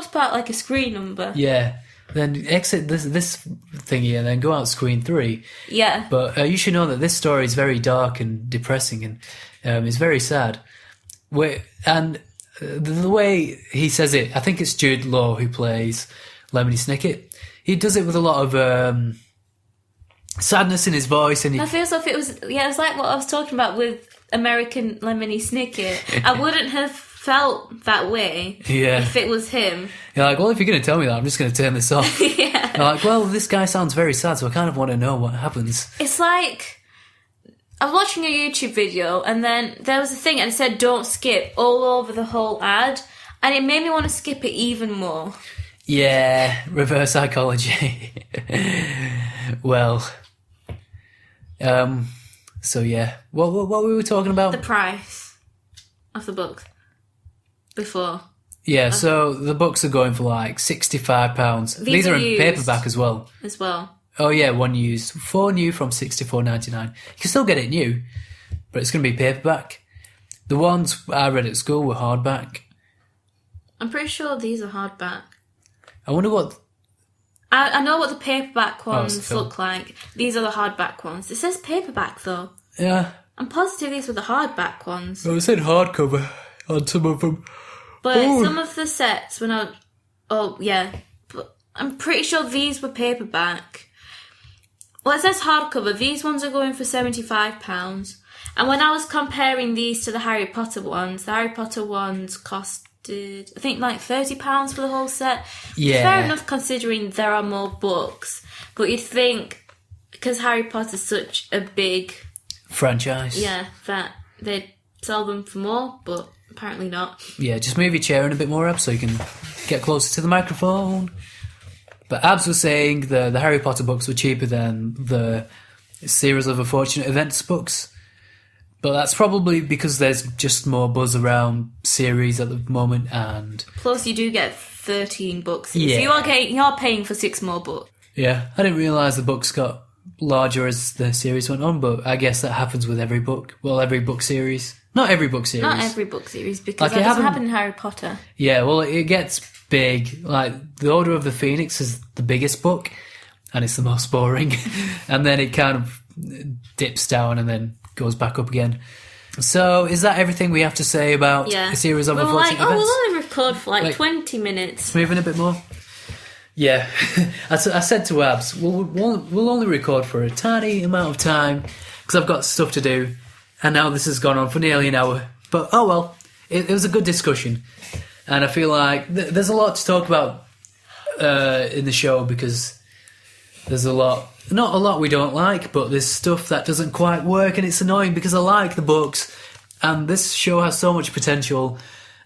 about like a screen number. Yeah. Then exit this thingy and then go out screen 3. Yeah. But you should know that this story is very dark and depressing, and it's very sad. The way he says it, I think it's Jude Law who plays Lemony Snickett. He does it with a lot of sadness in his voice, and I feel as if it was like what I was talking about with American Lemony Snickett. I wouldn't have felt that way if it was him. You're like, well, if you're going to tell me that, I'm just going to turn this off. Yeah. You're like, well, this guy sounds very sad, so I kind of want to know what happens. It's like, I was watching a YouTube video, and then there was a thing, and it said, "Don't skip," all over the whole ad, and it made me want to skip it even more. Yeah, reverse psychology. Well, so yeah. What were we talking about? The price of the book. Before. Yeah, so the books are going for like £65. These are in paperback as well. Oh yeah, 1 used. 4 new from $64.99. You can still get it new, but it's going to be paperback. The ones I read at school were hardback. I'm pretty sure these are hardback. I wonder what... I know what the paperback ones look like. These are the hardback ones. It says paperback though. Yeah. I'm positive these were the hardback ones. Well, it said hardcover on some of them. But some of the sets but I'm pretty sure these were paperback. Well, it says hardcover. These ones are going for £75. And when I was comparing these to the Harry Potter ones, the Harry Potter ones costed, I think, like £30 for the whole set. Yeah. Fair enough considering there are more books. But you'd think, because Harry Potter's such a big franchise. Yeah, that they'd sell them for more, but apparently not. Yeah, just move your chair in a bit more, Abs, so you can get closer to the microphone. But Abs was saying the Harry Potter books were cheaper than the series of Unfortunate Events books. But that's probably because there's just more buzz around series at the moment, and plus you do get 13 books. Yeah. So you're paying for 6 more books. Yeah, I didn't realise the books got larger as the series went on, but I guess that happens with every book. Well, every book series. Not every book series. Not every book series, because Like, that doesn't happen in Harry Potter. Yeah, well, it gets big. Like, The Order of the Phoenix is the biggest book, and it's the most boring. And then it kind of dips down and then goes back up again. So, is that everything we have to say about a series of Unfortunate Events? We'll only record for like 20 minutes. Let's move in a bit more. Yeah, I said to Abs, we'll only record for a tiny amount of time because I've got stuff to do, and now this has gone on for nearly an hour. But oh well, it was a good discussion, and I feel like there's a lot to talk about in the show because there's not a lot we don't like, but there's stuff that doesn't quite work, and it's annoying because I like the books, and this show has so much potential.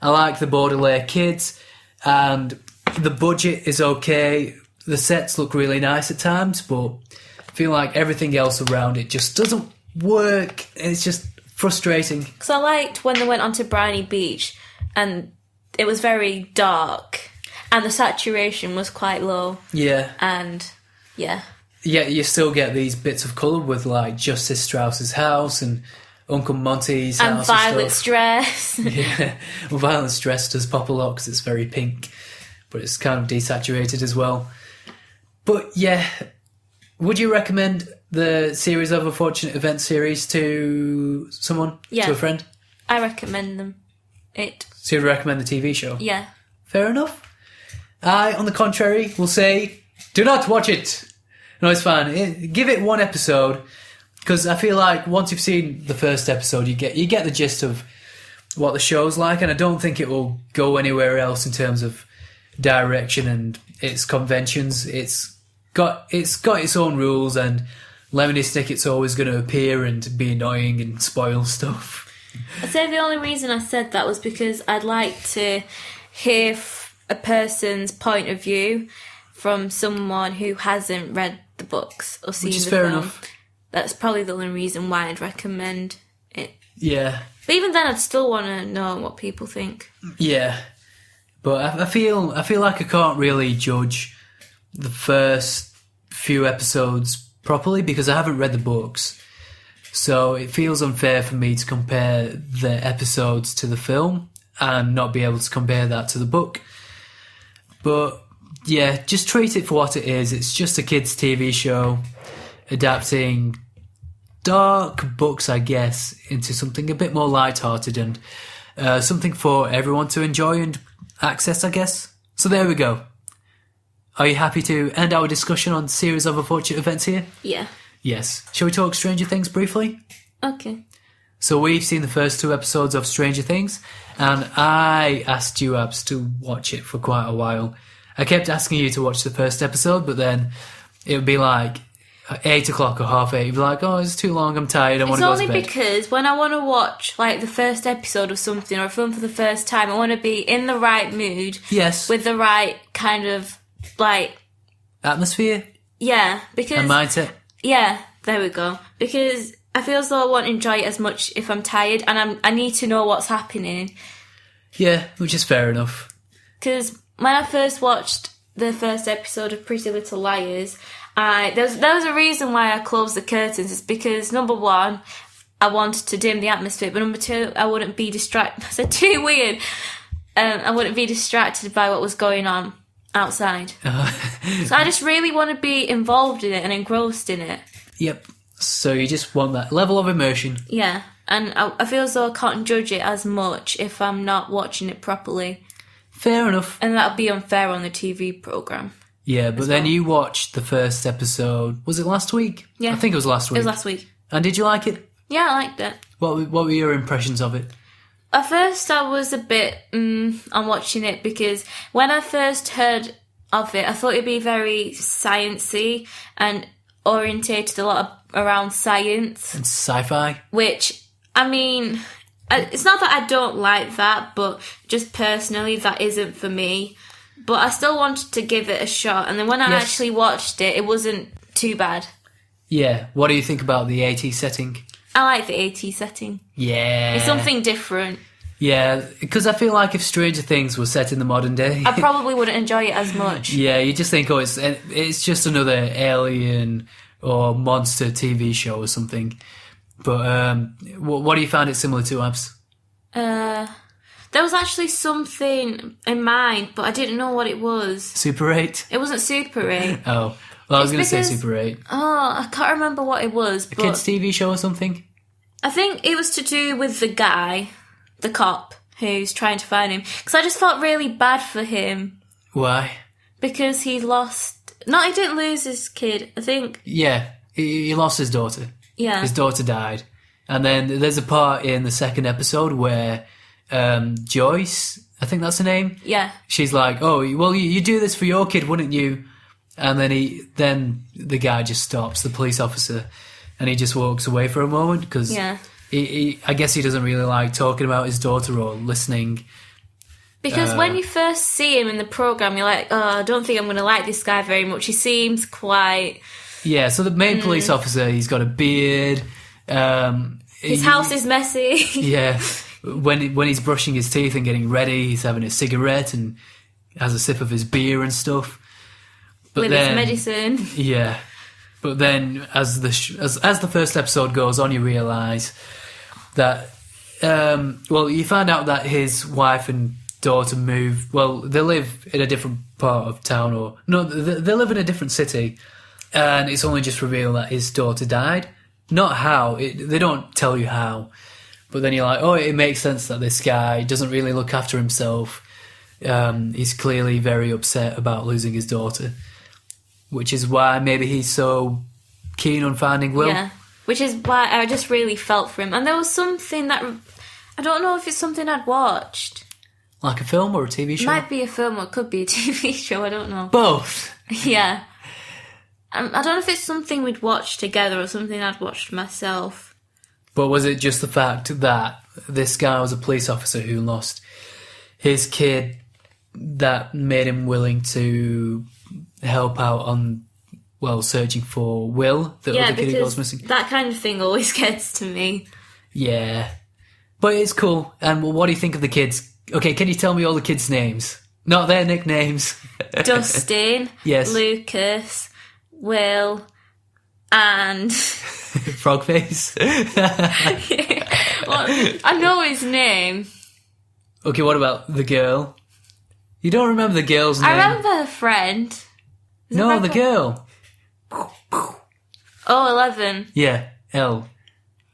I like the Baudelaire kids, and the budget is okay. The sets look really nice at times, but I feel like everything else around it just doesn't work. It's just frustrating. Because I liked when they went onto Briny Beach and it was very dark and the saturation was quite low. Yeah. And, yeah. Yeah, you still get these bits of colour with, like, Justice Strauss's house and Uncle Monty's house and Violet's stuff. dress. Yeah, well, Violet's dress does pop a lot because it's very pink, but it's kind of desaturated as well. But yeah, would you recommend the series of Unfortunate Events series to someone? Yeah. To a friend? I recommend them. So you'd recommend the TV show? Yeah. Fair enough. I, on the contrary, will say, do not watch it. No, it's fine. Give it one episode, because I feel like once you've seen the first episode, you get the gist of what the show's like, and I don't think it will go anywhere else in terms of direction and its conventions. It's got its own rules, and Lemony Snickett's always going to appear and be annoying and spoil stuff. I'd say the only reason I said that was because I'd like to hear a person's point of view from someone who hasn't read the books or seen Which is the fair film. enough. That's probably the only reason why I'd recommend it. Yeah. But even then, I'd still want to know what people think. Yeah. But I feel like I can't really judge the first few episodes properly because I haven't read the books. So it feels unfair for me to compare the episodes to the film and not be able to compare that to the book. But yeah, just treat it for what it is. It's just a kids' TV show adapting dark books, I guess, into something a bit more light-hearted and something for everyone to enjoy and access, I guess. So there we go. Are you happy to end our discussion on series of Unfortunate Events here? Yeah. Yes. Shall we talk Stranger Things briefly? Okay. So we've seen the first 2 episodes of Stranger Things, and I asked you, Abs, to watch it for quite a while. I kept asking you to watch the first episode, but then it would be like 8 o'clock or 8:30. You'd be like, oh, it's too long, I'm tired, I want to go to bed. It's only because when I want to watch like the first episode of something or a film for the first time, I want to be in the right mood. Yes. With the right kind of like... atmosphere? Yeah, because... and mindset? Yeah, there we go. Because I feel as though I won't enjoy it as much if I'm tired, and I need to know what's happening. Yeah, which is fair enough. Because when I first watched the first episode of Pretty Little Liars, there was a reason why I closed the curtains. It's because, number one, I wanted to dim the atmosphere, but number two, I wouldn't be distracted. I said too weird. I wouldn't be distracted by what was going on outside. So I just really want to be involved in it and engrossed in it. Yep. So you just want that level of immersion. Yeah, and I feel as though I can't judge it as much if I'm not watching it properly. Fair enough. And that would be unfair on the TV programme. Yeah, but then you watched the first episode. Was it last week? Yeah. I think it was last week. It was last week. And did you like it? Yeah, I liked it. What were your impressions of it? At first, I was a bit on watching it because when I first heard of it, I thought it'd be very sciencey and orientated a lot around science. And sci-fi? Which, I mean, it's not that I don't like that, but just personally, that isn't for me. But I still wanted to give it a shot. And then when I actually watched it, it wasn't too bad. Yeah. What do you think about the 80s setting? I like the 80s setting. Yeah. It's something different. Yeah, because I feel like if Stranger Things was set in the modern day... I probably wouldn't enjoy it as much. Yeah, you just think, it's just another alien or monster TV show or something. But what do you find it similar to, Abs? There was actually something in mind, but I didn't know what it was. Super 8? It wasn't Super 8. Oh, well, I was going to say Super 8. Oh, I can't remember what it was. A kids' TV show or something? I think it was to do with the guy, the cop, who's trying to find him. Because I just felt really bad for him. Why? Because he lost... No, he didn't lose his kid, I think. Yeah, he lost his daughter. Yeah. His daughter died. And then there's a part in the second episode where Joyce, I think that's her name. Yeah. She's like, oh, well, you do this for your kid, wouldn't you? And then the guy just stops, the police officer, and he just walks away for a moment because I guess he doesn't really like talking about his daughter or listening. Because when you first see him in the programme, you're like, oh, I don't think I'm going to like this guy very much. He seems quite... Yeah, so the main police officer, he's got a beard. His house is messy. Yeah. When he's brushing his teeth and getting ready, he's having a cigarette and has a sip of his beer and stuff. But with his medicine. Yeah. But then as the first episode goes on, you realise that... you find out that his wife and daughter moved... Well, they live in a different part of town, or... No, they live in a different city. And it's only just revealed that his daughter died. Not how. They don't tell you how. But then you're like, oh, it makes sense that this guy doesn't really look after himself. He's clearly very upset about losing his daughter. Which is why maybe he's so keen on finding Will. Yeah, which is why I just really felt for him. And there was something that... I don't know if it's something I'd watched. Like a film or a TV show? It might be a film or it could be a TV show, I don't know. Both? Yeah. I don't know if it's something we'd watched together or something I'd watched myself. But was it just the fact that this guy was a police officer who lost his kid that made him willing to help out on, searching for Will, the other kid who goes missing? That kind of thing always gets to me. Yeah. But it's cool. And what do you think of the kids? Okay, can you tell me all the kids' names? Not their nicknames. Dustin. Yes. Lucas. Will. And... Frogface. Well, I know his name. Okay, what about the girl? You don't remember the girl's name? I remember her friend. No, the girl. Oh, 11. Yeah, Elle.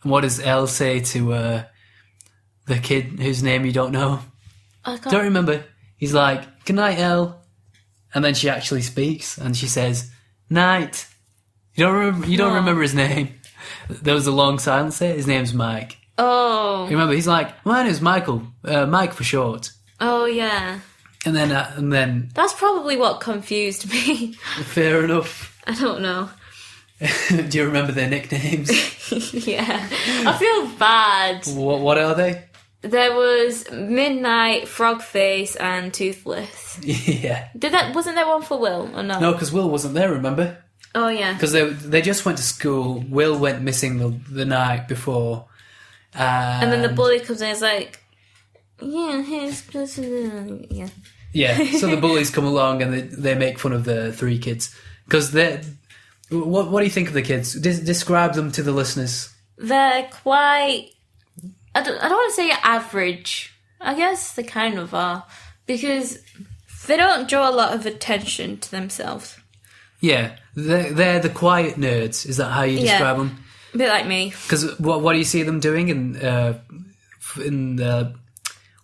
And what does Elle say to the kid whose name you don't know? I can't... Don't remember. He's like, good night, Elle. And then she actually speaks and she says, night. You don't remember his name. There was a long silence there. His name's Mike. Oh. You remember? He's like, my name's Michael. Mike for short. Oh, yeah. And then... That's probably what confused me. Fair enough. I don't know. Do you remember their nicknames? Yeah. I feel bad. What are they? There was Midnight, Frogface, and Toothless. Yeah. Wasn't there one for Will, or no? No, because Will wasn't there, remember? Oh, yeah. Because they just went to school. Will went missing the night before. And then the bully comes in and is like, yeah, here's... Yeah. Yeah, so the bullies come along and they make fun of the three kids. Because what do you think of the kids? Describe them to the listeners. They're quite... I don't want to say average. I guess they kind of are. Because they don't draw a lot of attention to themselves. Yeah. They're the quiet nerds. Is that how you describe them? A bit like me. Because what do you see them doing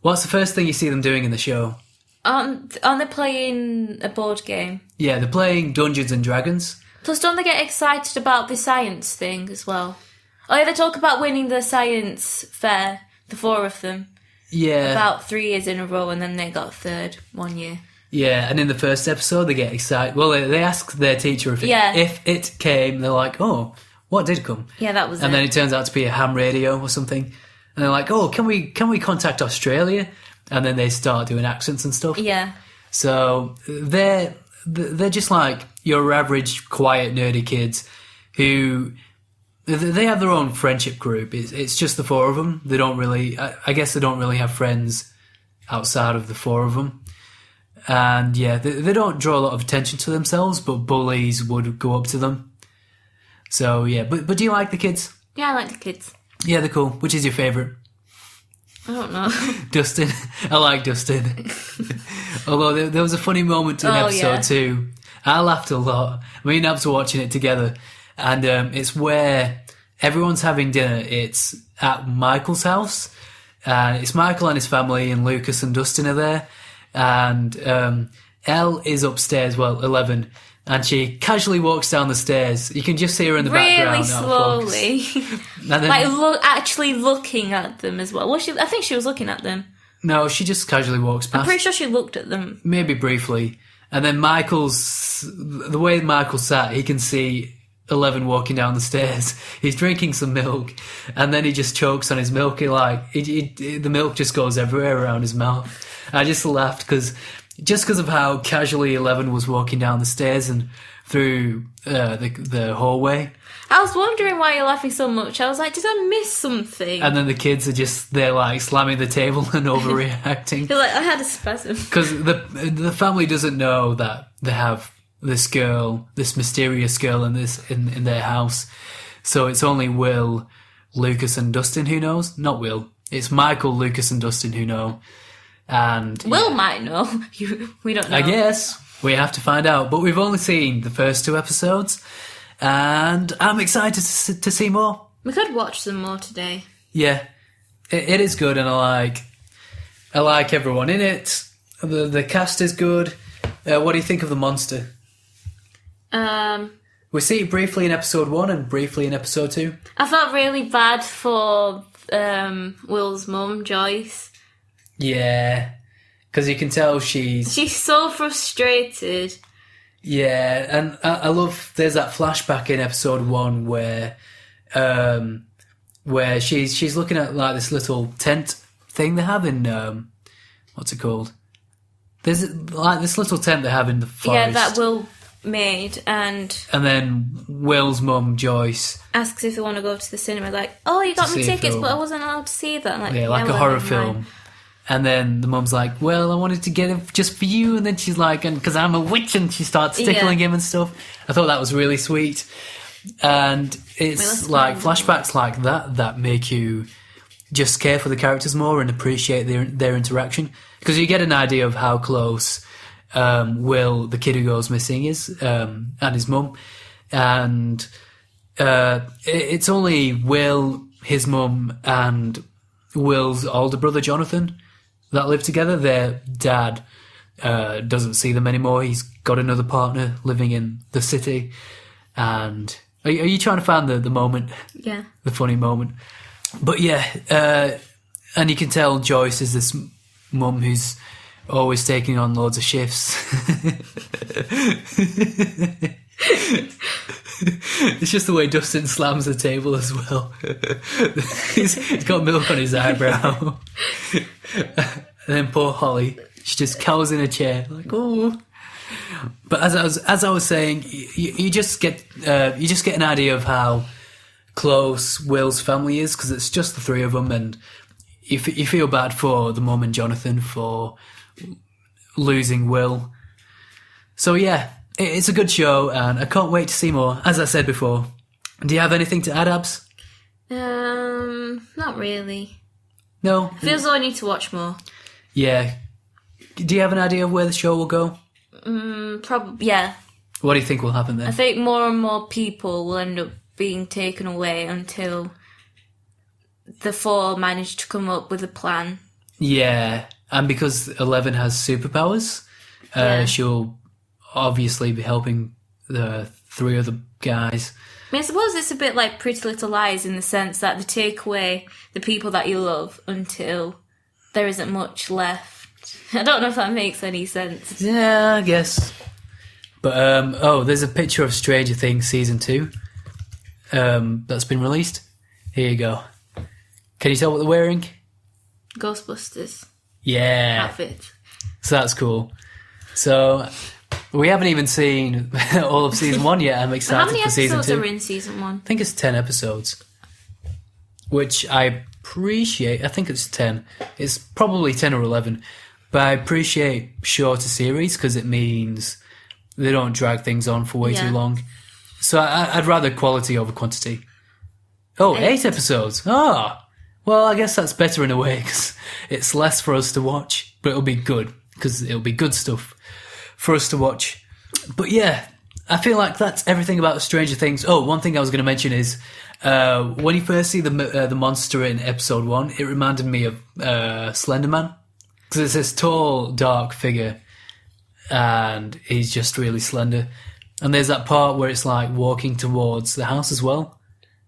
what's the first thing you see them doing in the show? Aren't they playing a board game? Yeah, they're playing Dungeons and Dragons. Plus, don't they get excited about the science thing as well? Oh, yeah, they talk about winning the science fair, the four of them. Yeah. About 3 years in a row, and then they got third 1 year. Yeah, and in the first episode, they get excited. Well, they ask their teacher if it came. They're like, oh, what did come? Yeah, that was and then it turns out to be a ham radio or something. And they're like, oh, can we contact Australia? And then they start doing accents and stuff. Yeah. So they're just like your average, quiet, nerdy kids who... They have their own friendship group. It's just the four of them. They don't really... I guess they don't really have friends outside of the four of them. And yeah, they don't draw a lot of attention to themselves, but bullies would go up to them. So yeah, but do you like the kids? Yeah, I like the kids. Yeah, they're cool. Which is your favourite? I don't know. Dustin. I like Dustin. Although there was a funny moment in episode 2. I laughed a lot. Me and Abs were watching it together. And it's where everyone's having dinner. It's at Michael's house. And it's Michael and his family, and Lucas and Dustin are there. And Elle is upstairs, 11. And she casually walks down the stairs. You can just see her in the background. Really slowly. Then, actually looking at them as well. I think she was looking at them. No, she just casually walks past. I'm pretty sure she looked at them. Maybe briefly. And then the way Michael sat, he can see 11 walking down the stairs. He's drinking some milk, and then he just chokes on his milk. The milk just goes everywhere around his mouth. I just laughed because of how casually 11 was walking down the stairs and through the hallway. I was wondering why you're laughing so much. I was like, did I miss something? And then the kids they're like slamming the table and overreacting. You're like, I had a spasm. Because the family doesn't know that they have this girl, this mysterious girl in their house. So it's only Will, Lucas and Dustin who knows. Not Will. It's Michael, Lucas and Dustin who know. And Will might know. We don't know. I guess we have to find out. But we've only seen the first 2 episodes, and I'm excited to see more. We could watch them more today. Yeah, it is good, and I like everyone in it. The cast is good. What do you think of the monster? We see it briefly in episode 1 and briefly in episode 2. I felt really bad for Will's mum, Joyce. Yeah, because you can tell she's so frustrated. Yeah, and I love. There's that flashback in episode 1 where she's looking at like this little tent thing they have in what's it called? There's like this little tent they have in the forest. Yeah, that Will made, and then Will's mum Joyce asks if they want to go to the cinema. Like, oh, you got me tickets, but I wasn't allowed to see that. Like, like a horror film. And then the mum's like, well, I wanted to get it just for you. And then she's like, and because I'm a witch, and she starts tickling him and stuff. I thought that was really sweet. And it's like flashbacks like that make you just care for the characters more and appreciate their interaction. Because you get an idea of how close Will, the kid who goes missing, is, and his mum. And it's only Will, his mum, and Will's older brother, Jonathan, that live together. Their dad doesn't see them anymore. He's got another partner living in the city. And are you trying to find the moment? Yeah. The funny moment. But yeah, and you can tell Joyce is this mum who's always taking on loads of shifts. It's just the way Dustin slams the table as well. he's got milk on his eyebrow. And then poor Holly, she just cowers in a chair like, oh. But as I was saying, you just get an idea of how close Will's family is, because it's just the 3 of them, and you feel bad for the mum and Jonathan for losing Will. So yeah, it's a good show, and I can't wait to see more. As I said before, do you have anything to add, Abs? Not really. No? I feel as though I need to watch more. Yeah. Do you have an idea of where the show will go? Probably, yeah. What do you think will happen then? I think more and more people will end up being taken away until the 4 manage to come up with a plan. Yeah. And because 11 has superpowers, she'll obviously be helping the 3 other guys. I mean, I suppose it's a bit like Pretty Little Lies in the sense that they take away the people that you love until there isn't much left. I don't know if that makes any sense. Yeah, I guess. But, there's a picture of Stranger Things Season 2 that's been released. Here you go. Can you tell what they're wearing? Ghostbusters. Yeah. Outfit. So that's cool. So we haven't even seen all of Season 1 yet. I'm excited for Season 2. How many episodes are in Season 1? I think it's 10 episodes. Which I appreciate. I think it's 10. It's probably 10 or 11. But I appreciate shorter series because it means they don't drag things on for way too long. So I'd rather quality over quantity. Oh, 8 episodes. Well, I guess that's better in a way because it's less for us to watch. But it'll be good because it'll be good stuff for us to watch. But yeah, I feel like that's everything about Stranger Things. Oh, one thing I was going to mention is when you first see the monster in episode 1, it reminded me of Slender Man. Because it's this tall, dark figure and he's just really slender. And there's that part where it's like walking towards the house as well.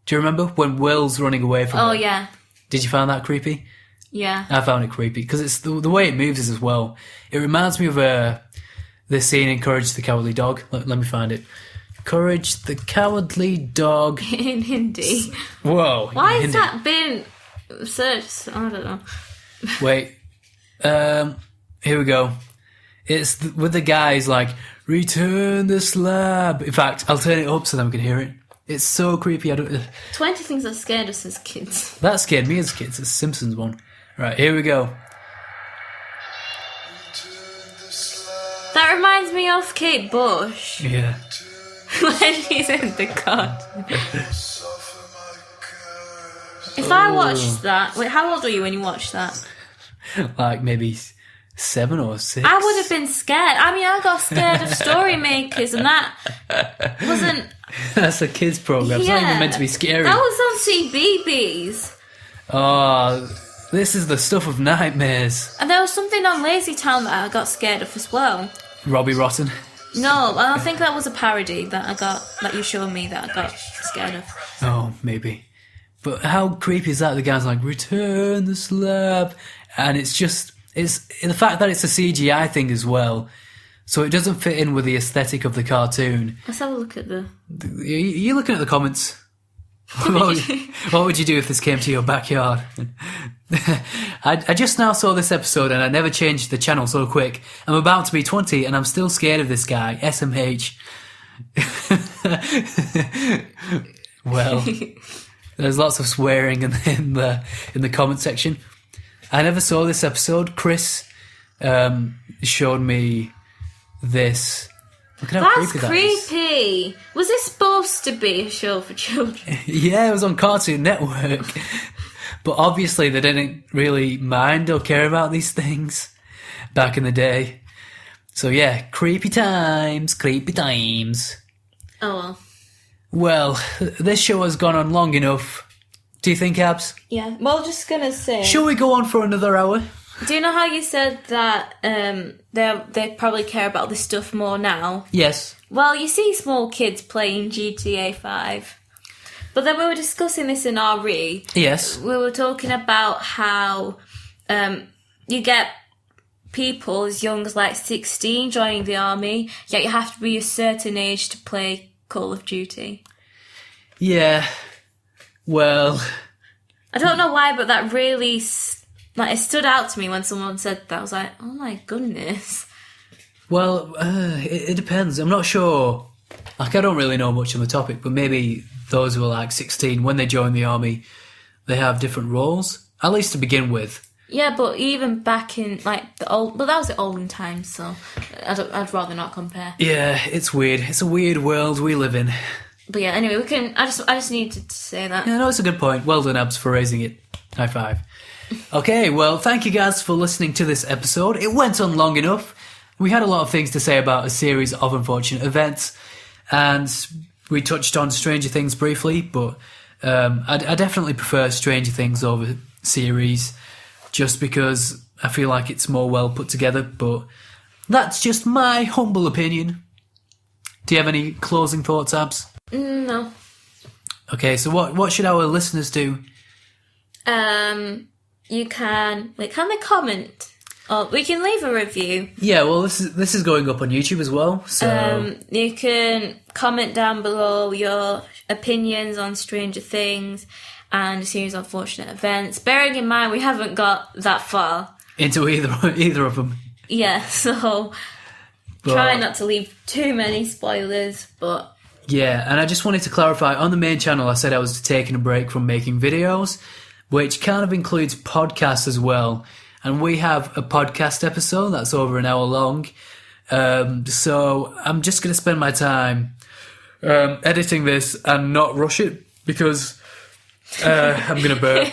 Do you remember? When Will's running away from her. Yeah. Did you find that creepy? Yeah. I found it creepy because it's the way it moves as well. It reminds me of the scene in Courage the Cowardly Dog. Let me find it. Courage the Cowardly Dog. In Hindi. Whoa. Why has that been searched? I don't know. Wait. Here we go. It's with the guys like, return the slab. In fact, I'll turn it up so that we can hear it. It's so creepy. 20 things that scared us as kids. That scared me as kids. It's a Simpsons one. Right, here we go. That reminds me of Kate Bush. Yeah. When she's in the car. If I watched that... Wait, how old were you when you watched that? Like maybe 7 or 6. I would have been scared. I mean, I got scared of story makers, and that wasn't... That's a kids program. It's not even meant to be scary. That was on CBeebies. Oh, this is the stuff of nightmares. And there was something on Lazy Town that I got scared of as well. Robbie Rotten. No, I think that was a parody that you showed me that I got scared of. Oh, maybe. But how creepy is that? The guy's like, return the slab. And it's the fact that it's a CGI thing as well. So it doesn't fit in with the aesthetic of the cartoon. Let's have a look at You're looking at the comments. What would you do if this came to your backyard? I just now saw this episode and I never changed the channel so quick. I'm about to be 20 and I'm still scared of this guy, SMH. Well, there's lots of swearing in the comment section. I never saw this episode. Chris showed me this. Look at how creepy that is. Creepy. Was this supposed to be a show for children? Yeah, it was on Cartoon Network. But obviously they didn't really mind or care about these things back in the day. So yeah, creepy times. Oh well. Well, this show has gone on long enough. Do you think, Abs? Yeah. Well, just gonna say... Shall we go on for another hour? Do you know how you said that they probably care about this stuff more now? Yes. Well, you see small kids playing GTA 5. But then we were discussing this in RE. Yes. We were talking about how you get people as young as like 16 joining the army, yet you have to be a certain age to play Call of Duty. Yeah. Well... I don't know why, but that really... it stood out to me when someone said that. I was like, oh my goodness. Well, it depends. I'm not sure. I don't really know much on the topic, but maybe those who are like 16, when they join the army, they have different roles, at least to begin with. Yeah, but even back in the old... But that was the olden times, so I'd rather not compare. Yeah, it's weird. It's a weird world we live in. But yeah, anyway, we can... I just needed to say that. Yeah, no, it's a good point. Well done, Abs, for raising it. High five. Okay, well, thank you guys for listening to this episode. It went on long enough. We had a lot of things to say about a series of unfortunate events, and we touched on Stranger Things briefly, but I definitely prefer Stranger Things over series, just because I feel like it's more well put together, but that's just my humble opinion. Do you have any closing thoughts, Abs? No. Okay, so what should our listeners do? You can they comment? Or we can leave a review. Yeah, well, this is going up on YouTube as well, so... You can comment down below your opinions on Stranger Things and a series of unfortunate events. Bearing in mind we haven't got that far. Into either of them. Yeah, so try not to leave too many spoilers, but... Yeah, and I just wanted to clarify, on the main channel I said I was taking a break from making videos, which kind of includes podcasts as well. And we have a podcast episode that's over an hour long. So I'm just going to spend my time editing this and not rush it because I'm going to burp.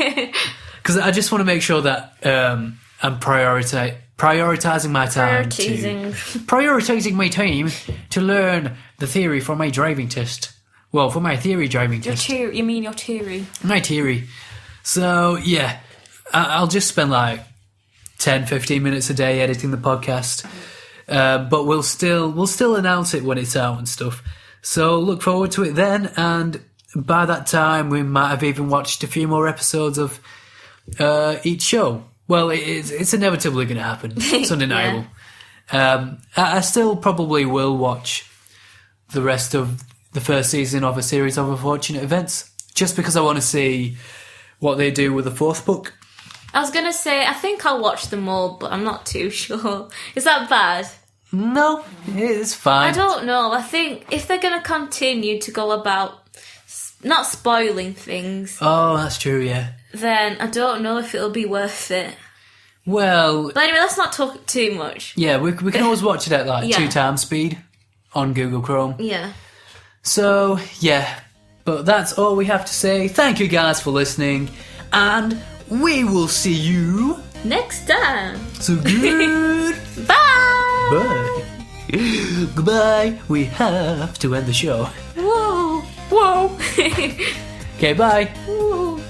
Because I just want to make sure that I'm prioritizing my time. Prioritizing my time to learn the theory for my driving test. Well, for my theory driving test. You mean your theory? My theory. So, yeah, I'll just spend like 10-15 minutes a day editing the podcast, but we'll still announce it when it's out and stuff, so look forward to it then, and by that time we might have even watched a few more episodes of each show. Well, it's inevitably going to happen. It's undeniable. Yeah. I still probably will watch the rest of the first season of a series of unfortunate events, just because I want to see what they do with the fourth book. I was going to say, I think I'll watch them all, but I'm not too sure. Is that bad? No, it's fine. I don't know. I think if they're going to continue to go about not spoiling things... Oh, that's true, yeah. Then I don't know if it'll be worth it. Well... But anyway, let's not talk too much. Yeah, we can always watch it at like 2 times speed on Google Chrome. Yeah. So, yeah. But that's all we have to say. Thank you guys for listening, and... we will see you next time. So good. Bye. Bye. Goodbye. We have to end the show. Whoa. Whoa. Okay, bye. Whoa.